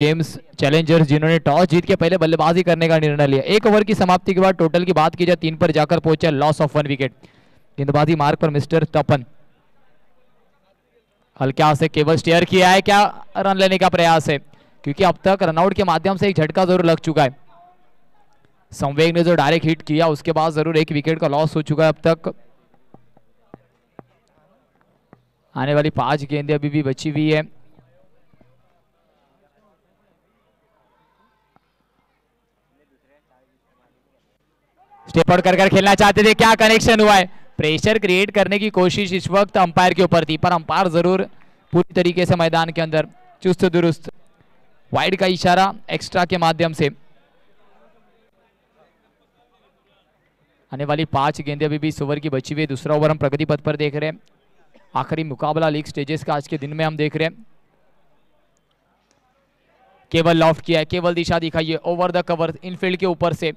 James Challengers जिन्होंने toss जीत के पहले बल्लेबाजी करने का निर्णय लिया। एक ओवर की समाप्ति के बाद टोटल की बात की जाए 3 पर जाकर पहुंचा, लॉस ऑफ 1 विकेट। गेंदबाजी मार्ग पर मिस्टर तपन, हल्का से केवल स्टेयर किया है, क्या रन लेने का प्रयास है, क्योंकि अब तक रनआउट के माध्यम से एक झटका जरूर लग चुका है। संवेग ने जो डायरेक्ट हिट किया उसके बाद जरूर एक विकेट का लॉस हो चुका है अब तक। आने वाली 5 गेंदें अभी भी बची हुई है। स्टेप आउट कर खेलना चाहते थे, क्या कनेक्शन हुआ है। प्रेशर क्रिएट करने की कोशिश इस वक्त अंपायर के ऊपर थी, पर अंपायर जरूर पूरी तरीके से मैदान के अंदर चुस्त दुरुस्त। वाइड का इशारा एक्स्ट्रा के माध्यम से। आने वाली 5 गेंदें अभी भी इस ओवर की बची हुई है। दूसरा ओवर हम प्रगति पथ पर देख रहे हैं। आखिरी मुकाबला लीग स्टेजेस का आज के दिन में हम देख रहे हैं। केवल लॉफ्ट किया है, केवल दिशा दिखाइए ओवर द कवर इनफील्ड के ऊपर से।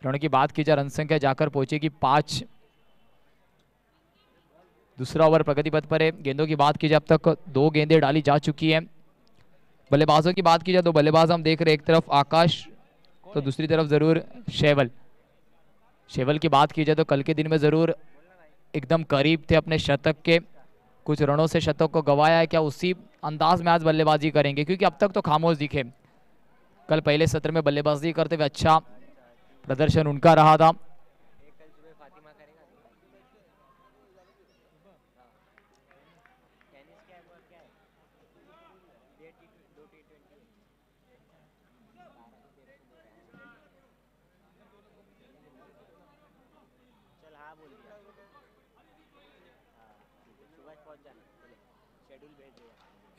रन की बात की जाए रन संख्या जाकर पहुंचेगी 5। दूसरा ओवर प्रगति पथ पर है। गेंदों की बात की जाए अब तक 2 गेंदें डाली जा चुकी हैं। बल्लेबाजों की बात की जाए तो बल्लेबाज हम देख रहे हैं, एक तरफ आकाश तो दूसरी तरफ जरूर शेवल। शेवल की बात की जाए तो कल के दिन में जरूर एकदम करीब थे अपने शतक के, कुछ रनों से शतक को गवाया है। क्या उसी अंदाज में आज बल्लेबाजी करेंगे, क्योंकि अब तक तो खामोश दिखे। कल पहले सत्र में बल्लेबाजी करते हुए अच्छा प्रदर्शन उनका रहा था।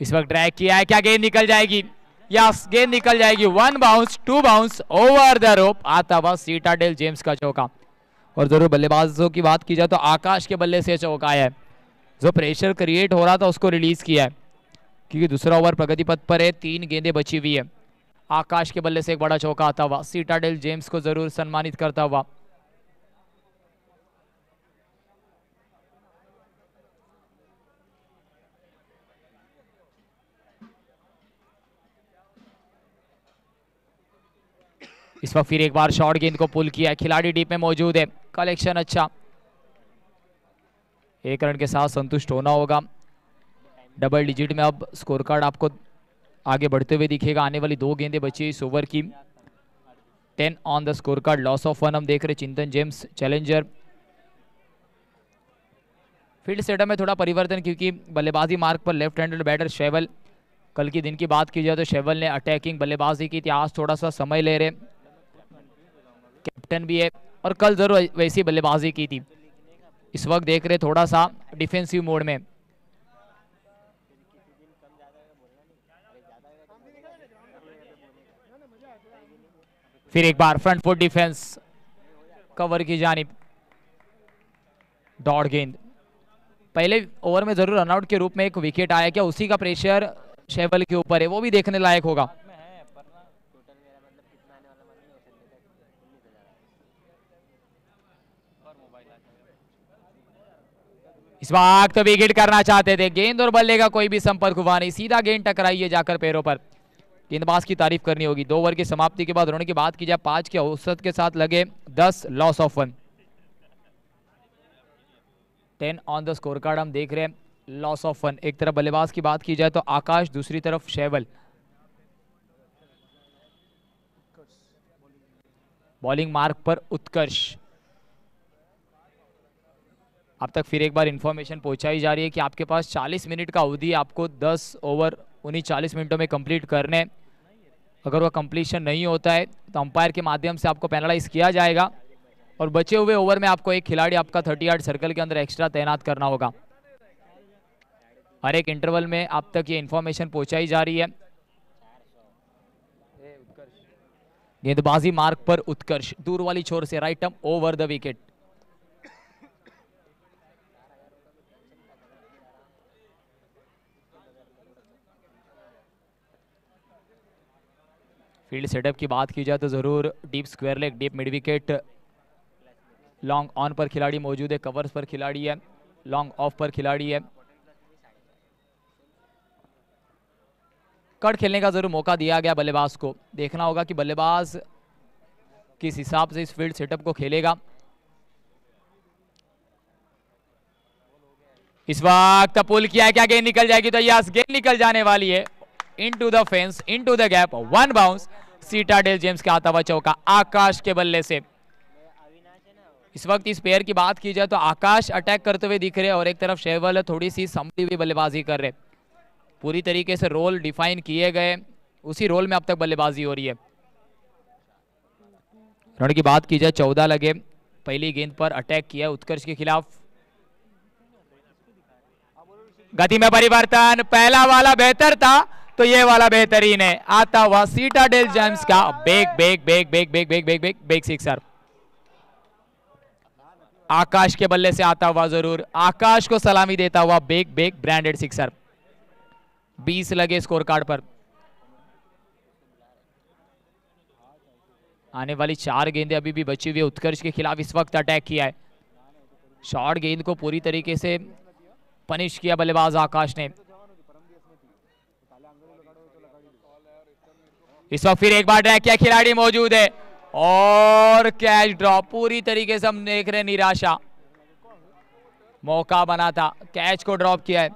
इस वक्त ड्रैग किया है, क्या गेंद निकल जाएगी। यस, गेंद निकल जाएगी। 1 bounce 2 bounce over the rope आता हुआ सीटाडेल जेम्स का चौका। और जरूर बल्लेबाजों की बात की जाए तो आकाश के बल्ले से चौका है, जो प्रेशर क्रिएट हो रहा था उसको रिलीज किया है, क्योंकि दूसरा ओवर प्रगति पथ पर है। 3 गेंदें बची हुई है। आकाश के बल्ले से एक बड़ा चौका आता हुआ सीटाडेल जेम्स को जरूर सम्मानित करता हुआ। इस वक्त फिर एक बार शॉर्ट गेंद को पुल किया है, खिलाड़ी डीप में मौजूद है, कलेक्शन अच्छा। 1 रन के साथ संतुष्ट होना होगा। डबल डिजिट में अब स्कोर कार्ड आपको आगे बढ़ते हुए दिखेगा। आने वाली 2 गेंदें बची इस ओवर की। 10 on the score card, loss of 1 हम देख रहे चिंतन जेम्स चैलेंजर। फील्ड सेटअप में थोड़ा परिवर्तन, क्योंकि बल्लेबाजी मार्ग पर लेफ्ट हैंडेड बैटर शेवल। कल के दिन की बात की जाए तो शेवल ने अटैकिंग बल्लेबाजी की थी, आज थोड़ा सा समय ले रहे, कैप्टन भी है और कल जरूर वैसी बल्लेबाजी की थी। इस वक्त देख रहे थोड़ा सा डिफेंसिव मोड में। फिर एक बार फ्रंट फुट डिफेंस कवर की जानिब, डॉट गेंद। पहले ओवर में जरूर रनआउट के रूप में एक विकेट आया, क्या उसी का प्रेशर शेवल के ऊपर है, वो भी देखने लायक होगा। इस वक्त तो विकेट करना चाहते थे, गेंद और बल्ले का कोई भी संपर्क हुआ नहीं, सीधा गेंद टकराई है जाकर पैरों पर। गेंदबाज की तारीफ करनी होगी। 2 ओवर की समाप्ति के बाद रन की बात की जाए 5 के औसत के साथ लगे 10, loss of 1। 10 on the score card हम देख रहे हैं, लॉस ऑफ 1। एक तरफ बल्लेबाज की बात की जाए तो आकाश, दूसरी तरफ शेवल। बॉलिंग मार्ग पर उत्कर्ष। अब तक फिर एक बार इंफॉर्मेशन पहुंचाई जा रही है कि आपके पास 40 मिनट का अवधि, आपको 10 ओवर उन्हीं 40 मिनटों में कंप्लीट करने। अगर वह कंप्लीशन नहीं होता है तो अंपायर के माध्यम से आपको पेनलाइज किया जाएगा, और बचे हुए ओवर में आपको एक खिलाड़ी आपका 30 यार्ड सर्कल के अंदर एक्स्ट्रा तैनात करना होगा। हर एक इंटरवल में अब तक ये इंफॉर्मेशन पहुंचाई जा रही है। गेंदबाजी मार्ग पर उत्कर्ष, दूर वाली छोर से right arm over the wicket. Field setup की बात की जाए तो जरूर deep square leg, deep mid wicket, long on पर खिलाड़ी मौजूद है, कवर्स पर खिलाड़ी है, लॉन्ग ऑफ पर खिलाड़ी है। कट खेलने का जरूर मौका दिया गया बल्लेबाज को। देखना होगा कि बल्लेबाज किस हिसाब से इस फील्ड सेटअप को खेलेगा। इस वक्त पुल किया है, क्या गेंद निकल जाएगी? तो यस, गेंद निकल जाने वाली है into the fence, into the gap, 1 bounce. Citadel Gems का आता हुआ चौका आकाश के बल्ले से। इस वक्त इस पेयर की बात की जाए तो आकाश अटैक करते हुए दिख रहे और एक तरफ शैवल थोड़ी सी संभली हुई बल्लेबाजी कर रहे। पूरी तरीके से रोल डिफाइन किए गए, उसी रोल में अब तक बल्लेबाजी हो रही है। रन की बात की जाए 14 लगे, पहली गेंद पर अटैक किया उत्कर्ष के खिलाफ। गति में परिवर्तन, पहला वाला बेहतर था तो ये वाला बेहतरीन है। आता हुआ सीटाडेल जेम्स का बेग बेग बेग बेग बेग बेग बेग बेग बेग सिक्सर। आकाश के बल्ले से आता हुआ जरूर, आकाश को सलामी देता हुआ बेग बेग ब्रांडेड सिक्सर। 20 लगे स्कोर कार्ड पर। आने वाली 4 गेंदें अभी भी बची हुई उत्कर्ष के खिलाफ। इस वक्त अटैक किया है, शॉर्ट गेंद को पूरी तरीके से पनिश किया बल्लेबाज आकाश ने। इस वक्त फिर एक बार ड्रैग किया, खिलाड़ी मौजूद है और कैच ड्रॉप। पूरी तरीके से हम देख रहे निराशा, मौका बना था, कैच को ड्रॉप किया है।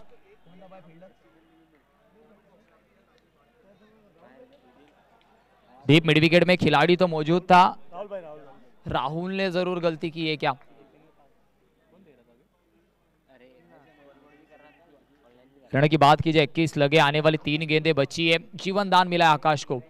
डीप मिड विकेट में खिलाड़ी तो मौजूद था, राहुल ने जरूर गलती की है क्या? रन की बात की जाए 21 लगे, आने वाली 3 गेंदें बची है। जीवन दान मिला है आकाश को।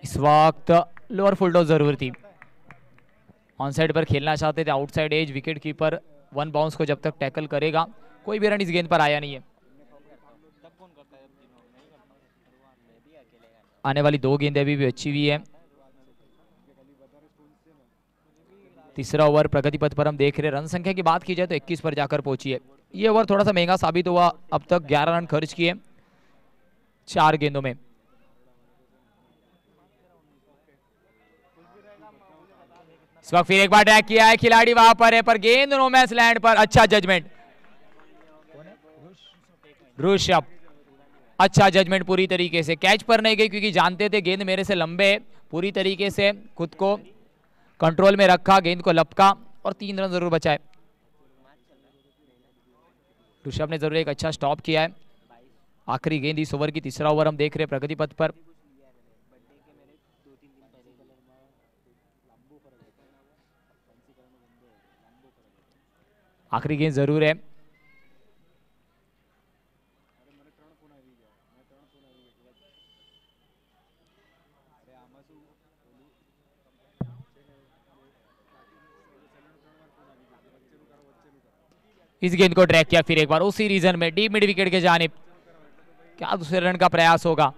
इस वक्त लोअर फुल टॉस जरूर थी, ऑन साइड पर खेलना चाहते थे। Outside edge, wicket keeper 1 bounce को जब तक टैकल करेगा, कोई भी रन इस गेंद पर आया नहीं है। आने वाली 2 गेंदें अभी भी अच्छी हुई है। तीसरा ओवर प्रगति पथ पर हम देख रहे। रन संख्या की बात की जाए तो 21 पर जाकर पहुंची है। ये ओवर थोड़ा सा महंगा साबित हुआ, अब तक 11 रन खर्च किए 4 गेंदों में। इस वक्त फिर एक बार ड्रैग किया है, खिलाड़ी वहां पर है पर गेंद नो मैच लैंड पर। अच्छा जजमेंट ऋषभ, अच्छा जजमेंट पूरी तरीके से। कैच पर नहीं गई क्योंकि जानते थे गेंद मेरे से लंबे है, पूरी तरीके से खुद को कंट्रोल में रखा, गेंद को लपका और 3 रन जरूर बचाए। ऋषभ ने जरूर एक अच्छा स्टॉप किया है। आखिरी गेंद इस ओवर की, तीसरा ओवर हम देख रहे प्रगति पथ पर। आखिरी गेंद जरूर है। इस गेंद को ड्रैग किया फिर एक बार उसी रीजन में, डीप मिड विकेट के जानिब। क्या दूसरे रन का प्रयास होगा?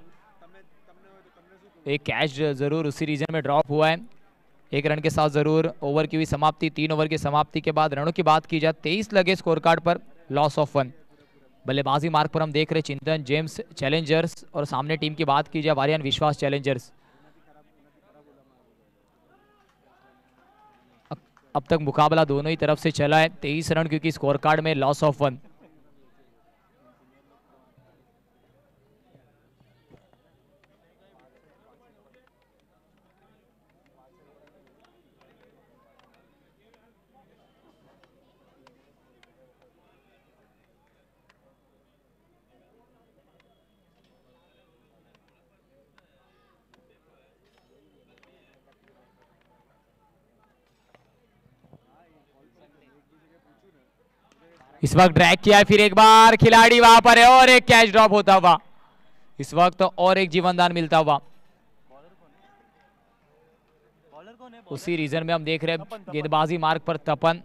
एक कैच जरूर उसी रीजन में ड्रॉप हुआ है। 1 रन के साथ जरूर ओवर की हुई समाप्ति। 3 ओवर की समाप्ति के बाद रनों की बात की जाए 23 लगे स्कोर कार्ड पर, लॉस ऑफ 1। बल्लेबाजी मार्ग पर हम देख रहे चिंतन जेम्स चैलेंजर्स और सामने टीम की बात की जाए वारियन विश्वास चैलेंजर्स। अब तक मुकाबला दोनों ही तरफ से चला है। 23 रन क्योंकि स्कोर कार्ड में लॉस ऑफ 1। इस वक्त ड्रैग किया है फिर एक बार, खिलाड़ी वहां पर है और एक कैच ड्रॉप होता हुआ। इस वक्त और एक जीवनदान मिलता हुआ। उसी रीजन में हम देख रहे हैं गेंदबाजी मार्ग पर तपन।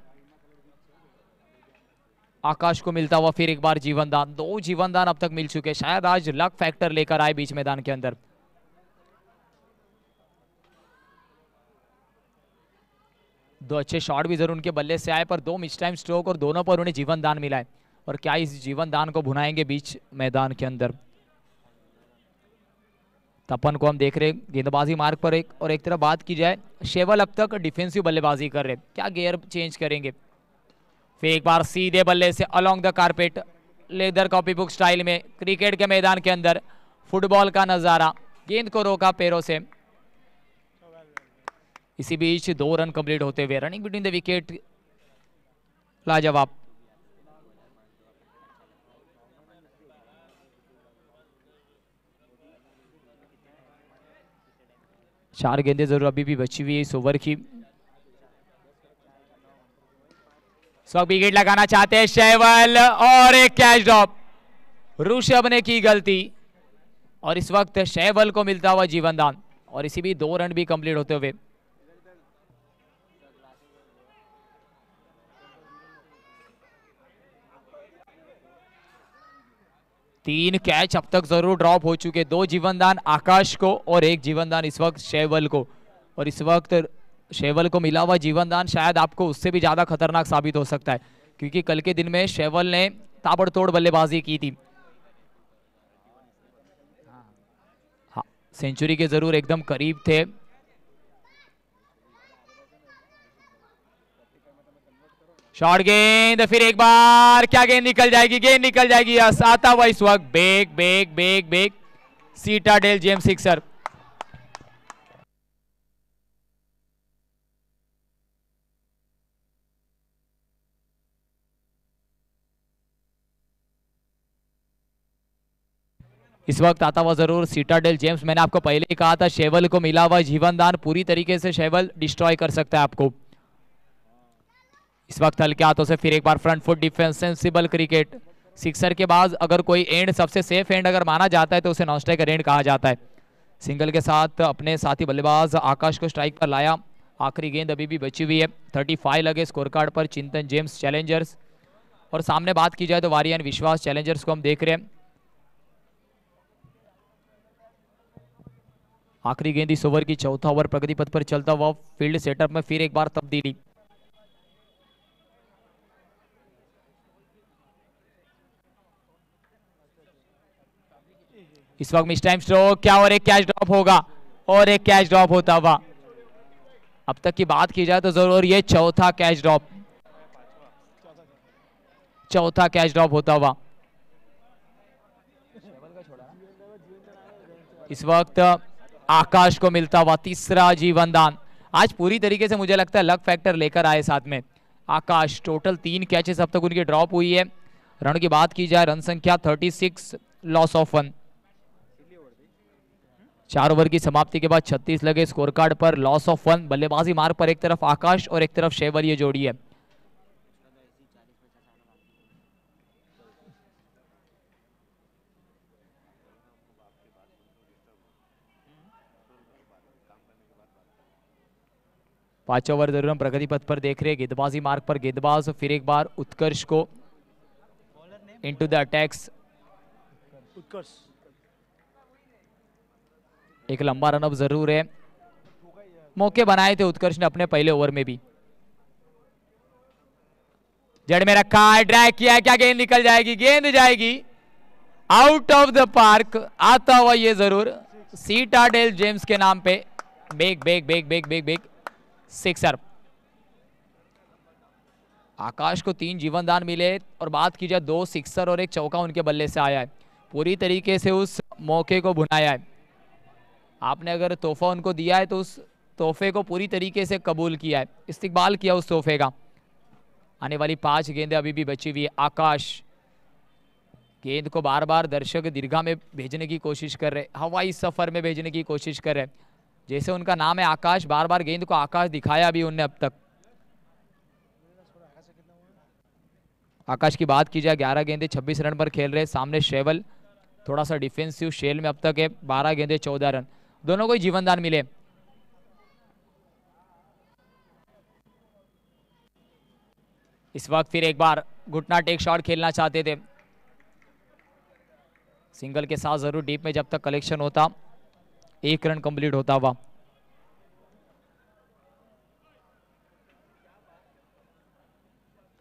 आकाश को मिलता हुआ फिर एक बार जीवनदान। 2 जीवनदान अब तक मिल चुके, शायद आज लक फैक्टर लेकर आए बीच मैदान के अंदर। दो अच्छे शॉट भी जरूर उनके बल्ले से आए, पर दो मिस टाइम स्ट्रोक और दोनों पर उन्हें जीवन दान मिला है। और क्या इस जीवन दान को भुनाएंगे बीच मैदान के अंदर। तपन को हम देख रहे गेंदबाजी मार्ग पर एक तरफ बात की जाए, शेवल अब तक डिफेंसिव बल्लेबाजी कर रहे, क्या गेयर चेंज करेंगे। फिर एक बार सीधे बल्ले से along the carpet, leather copy book style में क्रिकेट के मैदान के अंदर फुटबॉल का नजारा, गेंद को रोका पैरों से। इसी बीच 2 रन कंप्लीट होते हुए, रनिंग बिटवीन द विकेट लाजवाब। चार गेंदें जरूर अभी भी बची हुई है इस ओवर की। विकेट लगाना चाहते हैं शेवल और एक कैच ड्रॉप, ऋषभ ने की गलती और इस वक्त शेवल को मिलता हुआ जीवनदान और इसी भी 2 रन भी कंप्लीट होते हुए। तीन कैच अब तक जरूर ड्रॉप हो चुके, 2 जीवनदान आकाश को और 1 जीवनदान इस वक्त शेवल को। और इस वक्त शेवल को मिला हुआ जीवनदान शायद आपको उससे भी ज्यादा खतरनाक साबित हो सकता है, क्योंकि कल के दिन में शेवल ने ताबड़तोड़ बल्लेबाजी की थी। हाँ, सेंचुरी के जरूर एकदम करीब थे। शॉर्ट गेंद, फिर एक बार, क्या गेंद निकल जाएगी, गेंद निकल जाएगी। यस, आता हुआ इस वक्त बेग बेग बेग बेग सीटाडेल जेम्स सिक्सर। इस वक्त आता हुआ जरूर सीटाडेल जेम्स। मैंने आपको पहले ही कहा था शेवल को मिला हुआ जीवनदान पूरी तरीके से शेवल डिस्ट्रॉय कर सकता है आपको। इस वक्त हल्के हाथों से फिर एक बार front foot defence, sensible cricket. Sixer के बाद अगर कोई एंड सबसे सेफ एंड अगर माना जाता है तो उसे नॉन स्ट्राइकर एंड कहा जाता है। सिंगल के साथ अपने साथी बल्लेबाज आकाश को स्ट्राइक पर लाया। आखिरी गेंद अभी भी बची हुई है, 35 लगे स्कोर कार्ड पर चिंतन जेम्स चैलेंजर्स। और सामने बात की जाए तो वारियन विश्वास चैलेंजर्स को हम देख रहे हैं। आखिरी गेंद इस ओवर की, चौथा ओवर प्रगति पथ पर चलता हुआ फील्ड सेटअप में फिर एक बार तब्दीली। इस वक्त मिस टाइम स्ट्रोक, क्या और एक कैच ड्रॉप होगा और एक कैच ड्रॉप होता हुआ। अब तक की बात की जाए तो जरूर ये चौथा कैच ड्रॉप, चौथा कैच ड्रॉप होता हुआ। इस वक्त आकाश को मिलता हुआ तीसरा जीवनदान। आज पूरी तरीके से मुझे लगता है लक फैक्टर लेकर आए साथ में आकाश। टोटल 3 कैचेस अब तक उनकी ड्रॉप हुई है। रन की बात की जाए, रन संख्या 36, लॉस ऑफ 1। 4 ओवर की समाप्ति के बाद 36 लगे स्कोर कार्ड पर, लॉस ऑफ 1। बल्लेबाजी मार्ग पर एक तरफ आकाश और एक तरफ शेवल, ये जोड़ी है। पांचों ओवर जरूर हम प्रगति पथ पर देख रहे हैं। गेंदबाजी मार्ग पर गेंदबाज, फिर एक बार उत्कर्ष को इनटू द अटैक्स। एक लंबा रनअप जरूर है, मौके बनाए थे उत्कर्ष ने अपने पहले ओवर में भी। जड़ में रखा है, ड्रैग किया है, क्या गेंद निकल जाएगी, गेंद जाएगी आउट ऑफ द पार्क। आता हुआ ये जरूर सीटाडेल जेम्स के नाम पे बेग बेग बेग बेग बेग बेग सिक्सर। आकाश को 3 जीवनदान मिले और बात की जाए 2 सिक्सर और 1 चौका उनके बल्ले से आया है। पूरी तरीके से उस मौके को भुनाया है। आपने अगर तोहफा उनको दिया है तो उस तोहफे को पूरी तरीके से कबूल किया है, इस्तिकबाल किया उस तोहफे का। आने वाली 5 गेंदें अभी भी बची हुई है। आकाश गेंद को बार बार दर्शक दीर्घा में भेजने की कोशिश कर रहे, हवाई सफर में भेजने की कोशिश कर रहे। जैसे उनका नाम है आकाश, बार बार गेंद को आकाश दिखाया भी उनने अब तक। आकाश की बात की जाए 11 गेंदे 26 रन पर खेल रहे। सामने शेवल थोड़ा सा डिफेंसिव शेल में अब तक है, 12 गेंदे 14 रन। दोनों को जीवनदान मिले। इस वक्त फिर एक बार घुटना टेक शॉट खेलना चाहते थे। सिंगल के साथ जरूर डीप में जब तक कलेक्शन होता, 1 रन कंप्लीट होता हुआ।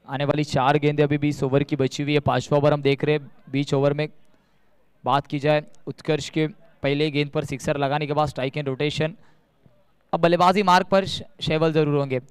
आने वाली 4 गेंदें अभी भी इस ओवर की बची हुई है। 5वां ओवर हम देख रहे हैं। बीच ओवर में बात की जाए उत्कर्ष के पहले गेंद पर सिक्सर लगाने के बाद स्ट्राइक एंड रोटेशन। अब बल्लेबाजी मार्ग पर शैवल जरूर होंगे।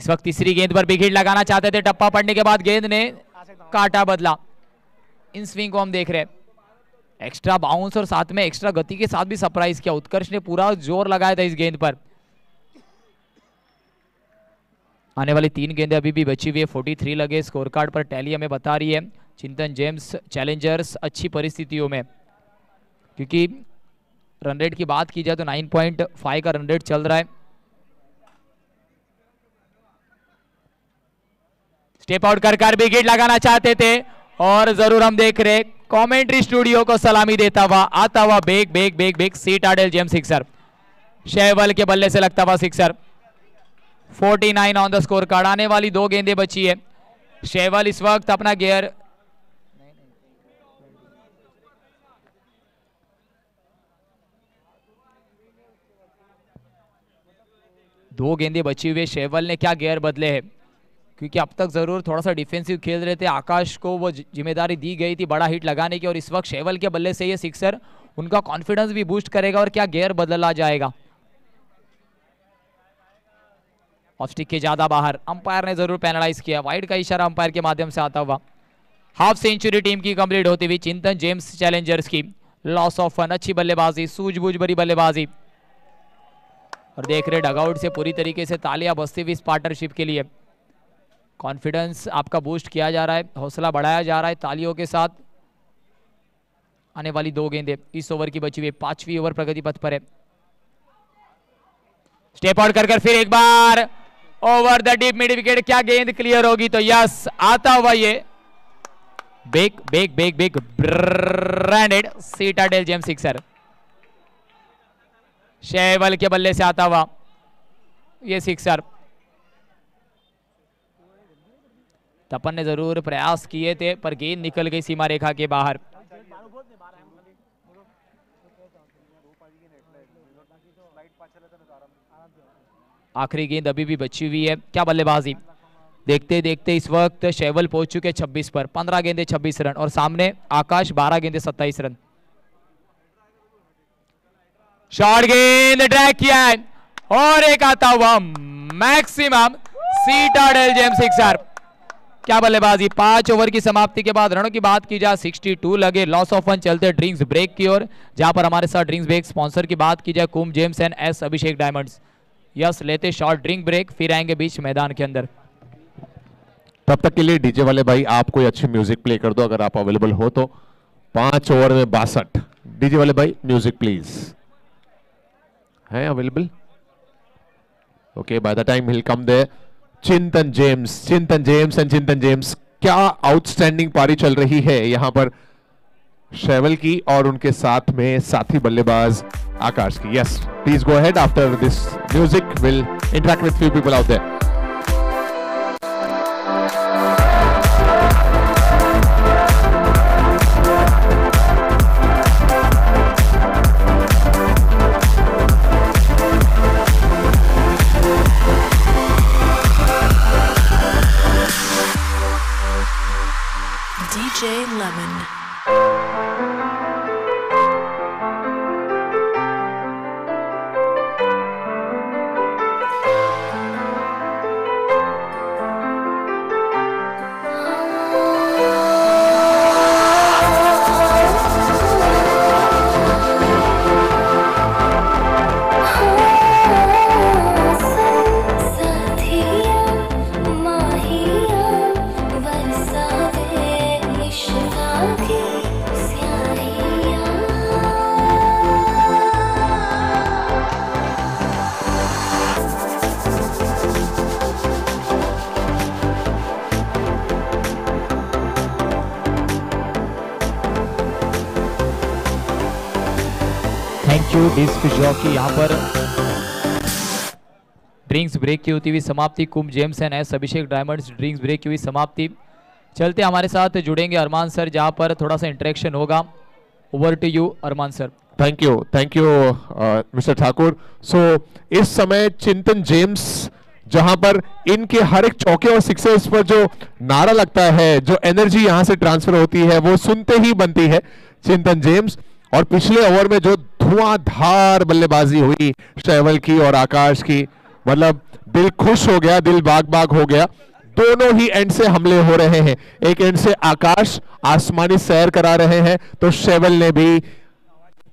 इस वक्त तीसरी गेंद पर विकेट लगाना चाहते थे, टप्पा पड़ने के बाद गेंद ने काटा बदला। इन स्विंग को हम देख रहे हैं, एक्स्ट्रा बाउंस और साथ में एक्स्ट्रा गति के साथ भी सरप्राइज किया। उत्कर्ष ने पूरा जोर लगाया था इस गेंद पर। आने वाली 3 गेंदें अभी भी बची हुई है। 43 लगे स्कोर कार्ड पर टैली हमें बता रही है। चिंतन जेम्स चैलेंजर्स अच्छी परिस्थितियों में, क्योंकि रन रेट की बात की जाए तो 9.5 का रन रेट चल रहा है। स्टेप आउट कर विकेट लगाना चाहते थे और जरूर हम देख रहे कमेंट्री स्टूडियो को सलामी देता हुआ आता हुआ बेग बेग बेग बेग सीटाडेल जेम्स सिक्सर। शैवल के बल्ले से लगता हुआ sixer. 49 on the scorecard. आने वाली 2 गेंदें बची है। शैवल इस वक्त अपना गियर दो गेंदें बची हुई है। शैवल ने क्या गियर बदले हैं, क्योंकि अब तक जरूर थोड़ा सा डिफेंसिव खेल रहे थे। आकाश को वो जिम्मेदारी दी गई थी बड़ा हिट लगाने की, और इस वक्त शैवल के बल्ले से ये सिक्सर उनका कॉन्फिडेंस भी बूस्ट करेगा और क्या गियर बदला जाएगा। ऑफ स्टिक के ज्यादा बाहर, अंपायर ने जरूर पेनलाइज किया। वाइड का इशारा अंपायर के माध्यम से आता हुआ। हाफ सेंचुरी टीम की कंप्लीट होती हुई चिंतन जेम्स चैलेंजर्स की। लॉस ऑफ फन, अच्छी बल्लेबाजी, सूझबूझ भरी बल्लेबाजी, और देख रहे डगआउट से पूरी तरीके से तालियां बजती हुई इस पार्टनरशिप के लिए। कॉन्फिडेंस आपका बूस्ट किया जा रहा है, हौसला बढ़ाया जा रहा है तालियों के साथ। आने वाली 2 गेंदें इस ओवर की बची हुई। 5वीं ओवर प्रगति पथ पर है। स्टेप आउट कर फिर एक बार over the deep mid wicket. क्या गेंद क्लियर होगी तो यस आता हुआ ये बेग बेग बेग बेग branded Citadel James sixer. Shaival के बल्ले से आता हुआ ये सिक्सर। तपन ने जरूर प्रयास किए थे पर गेंद निकल गई सीमा रेखा के बाहर। आखिरी गेंद अभी भी बची हुई है। क्या बल्लेबाजी, देखते देखते इस वक्त शैवल पहुंच चुके 26 पर। 15 गेंदे 26 रन और सामने आकाश 12 गेंदे 27 रन। शॉर्ट गेंद ड्रैग किया है और एक आता हुआ मैक्सिमम सीटाडेल जेम्स सिक्सर। क्या बल्लेबाजी। 5 ओवर की समाप्ति के बाद रनों की बात की जाए 62 लगे। लॉस ऑफ वन चलते ड्रिंक्स ब्रेक की ओर, जहां पर हमारे साथ ड्रिंक्स ब्रेक स्पॉन्सर की बात की जाए कुम James and S Abhishek Diamonds. Yes लेते शॉर्ट ड्रिंक ब्रेक, फिर आएंगे बीच मैदान के अंदर। तब तक के लिए डीजे वाले भाई आप कोई अच्छी म्यूजिक प्ले कर दो अगर आप अवेलेबल हो तो। 5 ओवर में 62। डीजे वाले भाई म्यूजिक प्लीज। है available? Okay, by the time he'll come there. Chintan James and Chintan James, क्या आउटस्टैंडिंग पारी चल रही है यहां पर शैवल की और उनके साथ में साथी बल्लेबाज आकाश की। Yes please go ahead. After this music will interact with few people out there. DJ Lemon. To disc jockey यहाँ पर ड्रिंक्स ब्रेक की होती हुई समाप्ति। Kumbh Gems and S Abhishek Diamonds drinks break की हुई समाप्ति। चलते हमारे साथ जुड़ेंगे अरमान सर, जहां पर थोड़ा सा इंटरेक्शन होगा। Over to you Arman sir. Thank you mister Thakur. So इस समय चिंतन जेम्स, जहां पर इनके हर एक चौके और सिक्सेस पर जो नारा लगता है, जो एनर्जी यहां से ट्रांसफर होती है, वो सुनते ही बनती है चिंतन जेम्स। और पिछले ओवर में जो धुआंधार बल्लेबाजी हुई शैवल की और आकाश की, मतलब दिल खुश हो गया, दिल बाग बाग हो गया। दोनों ही एंड से हमले हो रहे हैं। एक एंड से आकाश आसमानी सैर करा रहे हैं, तो शैवल ने भी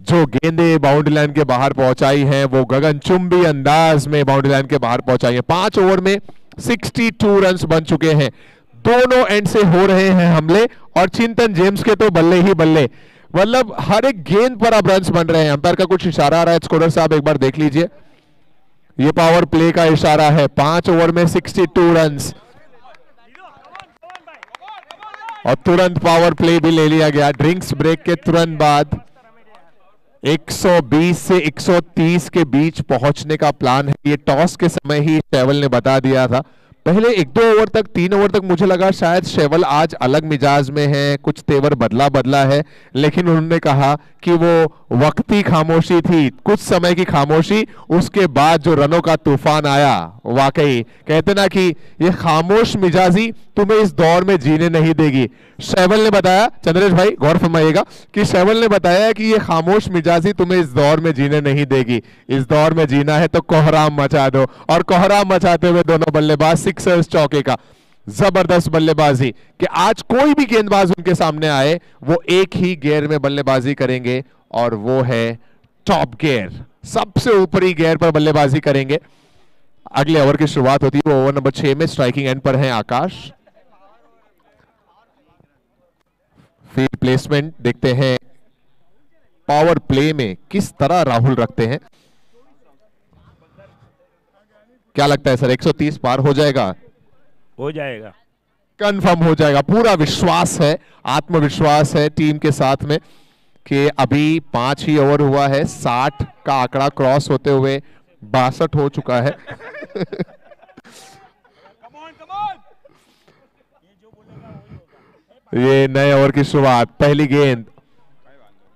जो गेंदें बाउंड्री लाइन के बाहर पहुंचाई हैं वो गगनचुंबी अंदाज में बाउंड्री लाइन के बाहर पहुंचाई है। 5 ओवर में 62 रन्स बन चुके हैं। दोनों एंड से हो रहे हैं हमले और चिंतन जेम्स के तो बल्ले ही बल्ले, मतलब हर एक गेंद पर अब रन्स बन रहे हैं। अंपायर का कुछ इशारा आ रहा है, स्कोरर साहब एक बार देख लीजिए। ये पावर प्ले का इशारा है। 5 ओवर में 62 रन्स और तुरंत पावर प्ले भी ले लिया गया। ड्रिंक्स ब्रेक के तुरंत बाद 120 से 130 के बीच पहुंचने का प्लान है। ये टॉस के समय ही शैवल ने बता दिया था। पहले 1-2 ओवर तक, 3 ओवर तक मुझे लगा शायद शैवल आज अलग मिजाज में है, कुछ तेवर बदला है, लेकिन उन्होंने कहा कि वो वक्ती खामोशी थी, कुछ समय की खामोशी, उसके बाद जो रनों का तूफान आया, वाकई कहते ना कि ये खामोश मिजाजी तुम्हें इस दौर में जीने नहीं देगी। शैवल ने बताया, चंद्रेश भाई गौर फरमाइएगा, कि शैवल ने बताया कि ये खामोश मिजाजी तुम्हें इस दौर में जीने नहीं देगी। इस दौर में जीना है तो कोहराम मचा दो। और कोहराम मचाते हुए दोनों बल्लेबाज, सिक्सर्स चौके का जबरदस्त बल्लेबाजी कि आज कोई भी गेंदबाज उनके सामने आए वो एक ही गियर में बल्लेबाजी करेंगे, और वो है टॉप गियर, सबसे ऊपरी गियर पर बल्लेबाजी करेंगे। अगले ओवर की शुरुआत होती है, वो ओवर नंबर 6 में स्ट्राइकिंग एंड पर है आकाश। फील्ड प्लेसमेंट देखते हैं पावर प्ले में किस तरह राहुल रखते हैं। क्या लगता है सर, 130 पार हो जाएगा? हो जाएगा, कंफर्म हो जाएगा। पूरा विश्वास है, आत्मविश्वास है टीम के साथ में कि अभी 5 ही ओवर हुआ है, 60 का आंकड़ा क्रॉस होते हुए 62 हो चुका है। ये नए ओवर की शुरुआत, पहली गेंद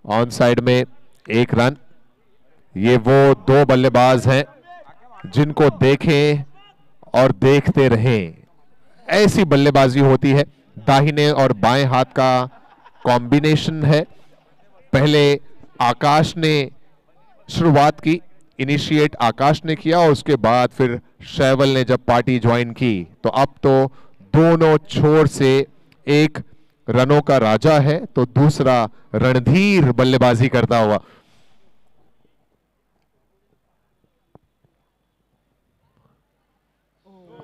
ऑन साइड में 1 रन। ये वो 2 बल्लेबाज हैं जिनको देखें और देखते रहें, ऐसी बल्लेबाजी होती है। दाहिने और बाएं हाथ का कॉम्बिनेशन है। पहले आकाश ने शुरुआत की, इनिशिएट आकाश ने किया, और उसके बाद फिर शैवल ने जब पार्टी ज्वाइन की, तो अब तो दोनों छोर से एक रनों का राजा है तो दूसरा रणधीर बल्लेबाजी करता हुआ।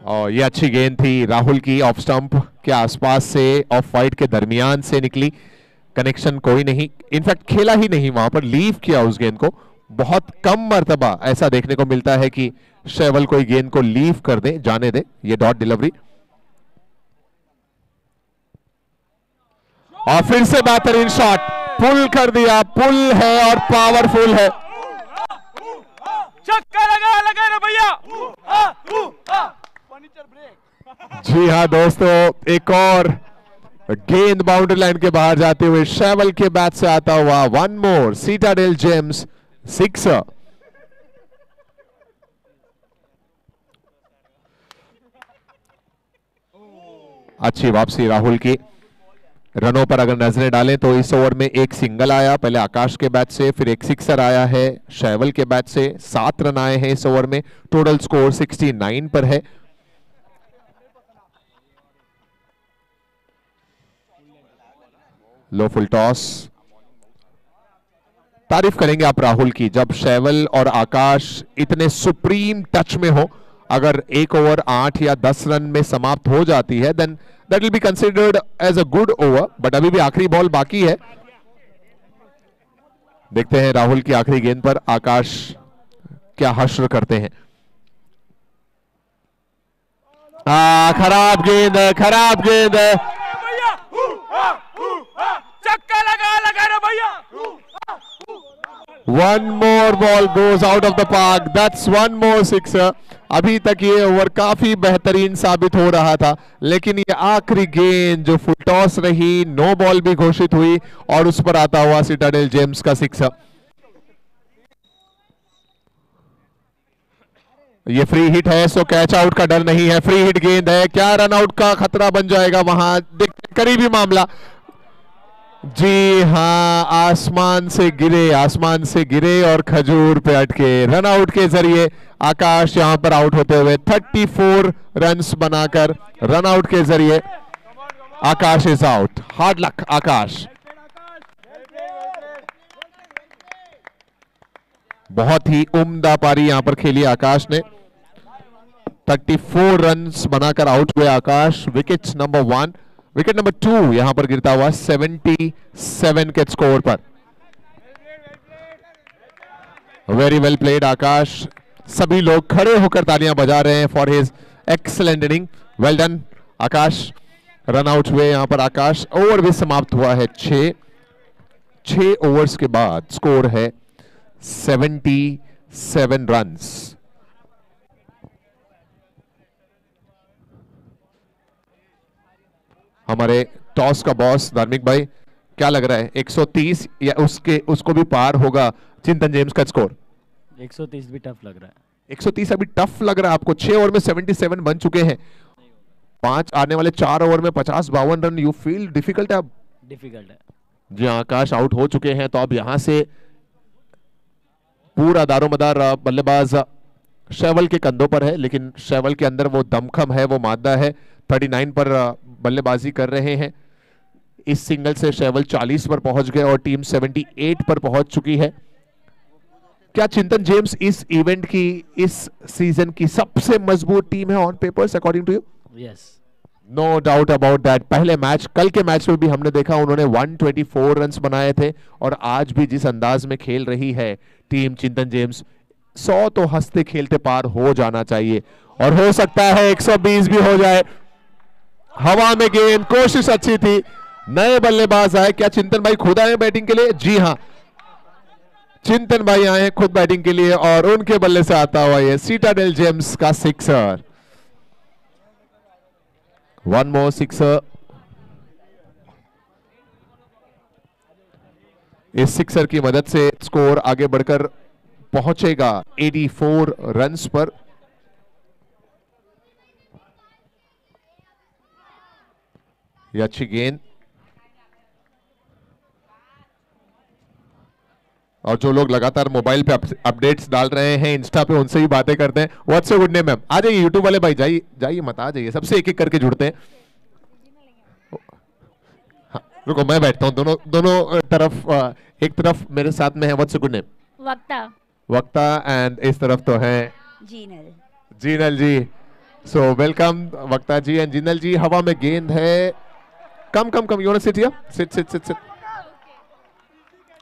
और ये अच्छी गेंद थी राहुल की, ऑफ स्टंप के आसपास से, ऑफ वाइड के दरमियान से निकली, कनेक्शन कोई नहीं, इनफैक्ट खेला ही नहीं, वहां पर लीव किया उस गेंद को। बहुत कम मर्तबा ऐसा देखने को मिलता है कि शैवल कोई गेंद को लीव कर दे, जाने दे। ये डॉट डिलीवरी, और फिर से बेहतरीन शॉट, पुल कर दिया, पुल है और पावरफुल है। छक्का लगा रे भैया। जी हाँ दोस्तों, एक और गेंद बाउंड्री लाइन के बाहर जाते हुए शैवल के बैट से आता हुआ, 1 मोर सीटाडेल जेम्स 6। अच्छी वापसी राहुल की। रनों पर अगर नजरें डालें तो इस ओवर में एक सिंगल आया, पहले आकाश के बैट से, फिर एक सिक्सर आया है शैवल के बैट से। 7 रन आए हैं इस ओवर में, टोटल स्कोर 69 पर है। लो फुल टॉस। तारीफ करेंगे आप राहुल की, जब शैवल और आकाश इतने सुप्रीम टच में हो, अगर एक ओवर 8 या 10 रन में समाप्त हो जाती है, then that will be considered as a good over. But अभी भी आखिरी बॉल बाकी है। देखते हैं राहुल की आखिरी गेंद पर आकाश क्या हश्र करते हैं। खराब गेंद है, खराब गेंद है। छक्का लगा रे भैया। One more ball goes out of the park. That's one more sixer. अभी तक ये ओवर काफी बेहतरीन साबित हो रहा था, लेकिन ये आखिरी गेंद जो फुल टॉस रही, नो बॉल भी घोषित हुई और उस पर आता हुआ सिटाडेल जेम्स का सिक्सर। ये फ्री हिट है, सो कैच आउट का डर नहीं है। फ्री हिट गेंद है, क्या रन आउट का खतरा बन जाएगा वहां, देखते करीबी मामला। जी हां, आसमान से गिरे और खजूर पे अटके। रन आउट के जरिए आकाश यहां पर आउट होते हुए 34 रन्स बनाकर रन आउट के जरिए आकाश इज आउट। हार्ड लक आकाश। बहुत ही उम्दा पारी यहां पर खेली आकाश ने। 34 रन्स बनाकर आउट हुए आकाश। विकेट नंबर 1, विकेट नंबर 2 यहां पर गिरता हुआ 77 के स्कोर पर। वेरी वेल प्लेड आकाश। सभी लोग खड़े होकर तालियां बजा रहे हैं for his excellent inning. Well done Akash. Run out हुए यहां पर आकाश। ओवर भी समाप्त हुआ है। 6 ओवर्स के बाद स्कोर है 77 रन्स। हमारे टॉस का बॉस धार्मिक भाई, क्या लग रहा है 130 या उसको भी पार होगा चिंतन जेम्स का स्कोर? 130 भी टफ लग रहा है। 130 अभी टफ लग रहा है आपको? 6 ओवर में 77 बन चुके हैं। 5 आने वाले 4 ओवर में 50-52 रन। यू फील डिफिकल्ट है? अब डिफिकल्ट है जी। आकाश आउट हो चुके हैं, तो अब यहां से पूरा दारोमदार बल्लेबाज शेवल के कंधों पर है, लेकिन शेवल के अंदर वो दमखम है, वो मादा है। 39 पर बल्लेबाजी कर रहे हैं। इस सिंगल से शेवल 40 पर पहुंच गए और टीम 78 पर पहुंच चुकी है। क्या चिंतन जेम्स इस इवेंट की, इस सीजन की सबसे मजबूत टीम है on papers according to you? Yes, no doubt about that. पहले मैच, कल के मैच में भी हमने देखा उन्होंने 124 रन्स बनाए थे, और आज भी जिस अंदाज में खेल रही है टीम चिंतन जेम्स, 100 तो हंसते खेलते पार हो जाना चाहिए, और हो सकता है 120 भी हो जाए। हवा में गेंद, कोशिश अच्छी थी। नए बल्लेबाज आए, क्या चिंतन भाई खुद आए बैटिंग के लिए? जी हां, चिंतन भाई आए खुद बैटिंग के लिए, और उनके बल्ले से आता हुआ ये सिटाडेल जेम्स का सिक्सर। One more sixer. इस सिक्सर की मदद से स्कोर आगे बढ़कर पहुंचेगा 84 रन्स पर। यह अच्छी गेंद, और जो लोग लगातार मोबाइल पे अपडेट्स डाल रहे हैं इंस्टा पे, उनसे भी बातें करते हैं। What's your good name ma'am? आ जाइए यूट्यूब वाले भाई, जाइए मत, आ जाइए, सबसे एक एक करके जुड़ते हैं। हाँ, रुको मैं बैठता हूँ। दोनों तरफ, एक तरफ मेरे साथ में है व्हाट्स योर गुड नेम? वक्ता, एंड इस तरफ तो है जीनल जी। सो वेलकम वक्ता जी एंड जीनल जी। हवा में गेंद है, come you want to sit here? Sit.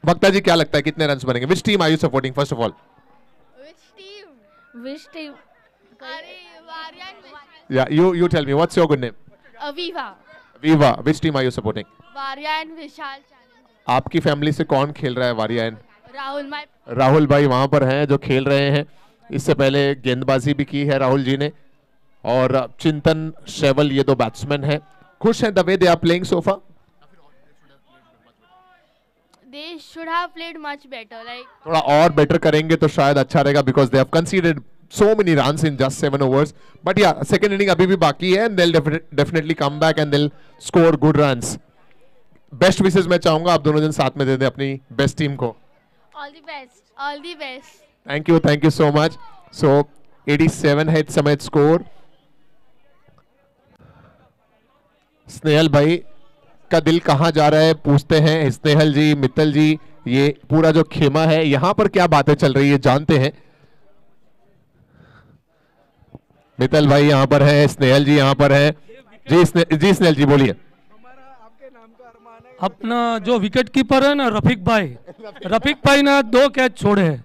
वक्ता जी, क्या लगता है कितने रन्स बनेंगे? Which team are you supporting first of all? Which team? Yeah, you tell me, what's your good name? Viva. Which team are you supporting? Varya and Vishal challenge. आपकी family से कौन खेल रहा है? वारिया एंड Rahul राहुल भाई वहां पर हैं जो खेल रहे हैं। इससे पहले गेंदबाजी भी की है राहुल जी ने, और चिंतन, शेवल, ये दो बैट्समैन हैं। खुश हैं the way they are playing so far? they should have played much better. Like थोड़ा और बेटर करेंगे तो शायद अच्छा रहेगा, because they have considered so many runs in just 7 overs. But yeah, second inning अभी भी बाकी है, and they'll definitely come back and they'll score good runs. Best wishes मैं चाहूंगा आप दोनों जन साथ में दे दें अपनी बेस्ट टीम को। all the best. All the best. Thank you so much. So 87 है इस समय स्कोर। स्नेहल भाई का दिल कहां जा रहा है पूछते हैं स्नेहल जी, मित्तल जी। ये पूरा जो खेमा है यहां पर क्या बातें चल रही है जानते हैं। मित्तल भाई यहां पर है, स्नेहल जी यहां पर है। जी स्नेहल जी बोलिए। अपना जो विकेट कीपर है ना रफीक भाई ने 2 कैच छोड़े हैं।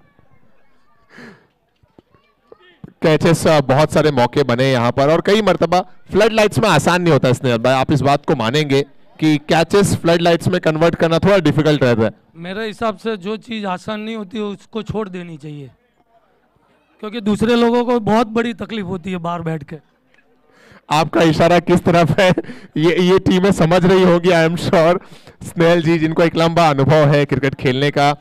कैचेस बहुत सारे मौके बने यहाँ पर, और कई मर्तबा फ्लड लाइट्स में आसान नहीं होता स्नेहल भाई, आप इस बात को मानेंगे कि कैचेस फ्लड लाइट्स में कन्वर्ट करना थोड़ा डिफिकल्ट रहता है। मेरे हिसाब से जो चीज़ आसान नहीं होती है उसको छोड़ देनी चाहिए, क्योंकि दूसरे लोगों को बहुत बड़ी तकलीफ होती है बाहर बैठ के। आपका इशारा किस तरफ है ये टीमें समझ रही होगी, आई एम श्योर। स्नेहल जी, जिनको एक लंबा अनुभव है क्रिकेट खेलने का,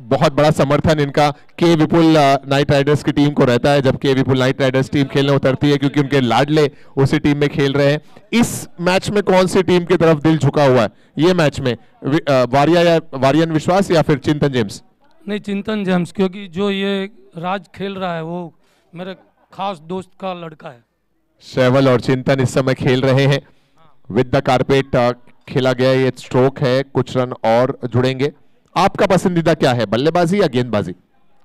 बहुत बड़ा समर्थन इनका के विपुल नाइट राइडर्स की टीम को रहता है जब के विपुल नाइट राइडर्स टीम खेलने उतरती है, क्योंकि उनके लाडले उसी टीम में खेल रहे हैं। इस मैच में कौन सी टीम की तरफ दिल झुका हुआ है ये मैच में, वारियन विश्वास या फिर चिंतन जेम्स? नहीं, चिंतन जेम्स, क्योंकि जो ये राज खेल रहा है वो मेरे खास दोस्त का लड़का है। शैवल और चिंतन इस समय खेल रहे हैं विद द कारपेट, खेला गया ये स्ट्रोक है, कुछ रन और जुड़ेंगे। आपका पसंदीदा क्या है, बल्लेबाजी या गेंदबाजी?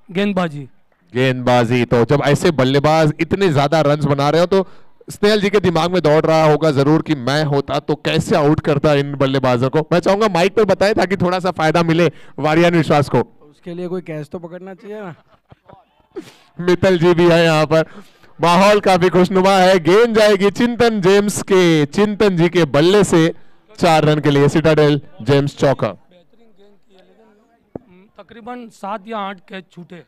गेंदबाजी। गेंदबाजी। तो जब ऐसे बल्लेबाज इतने ज्यादा रन्स बना रहे हो तो स्नेहल जी के दिमाग में दौड़ रहा होगा जरूर कि मैं होता तो कैसे आउट करता इन बल्लेबाजों को। मैं चाहूंगा माइक पर बताएं ताकि थोड़ा सा फायदा मिले वारियन विश्वास को। उसके लिए कोई कैच तो पकड़ना चाहिए ना। मित्तल जी भी है यहाँ पर, माहौल काफी खुशनुमा है। गेंद जाएगी चिंतन जेम्स के, चिंतन जी के बल्ले से 4 रन के लिए सिटाडेल जेम्स चौका। तकरीबन 7 या 8 कैच छूटे।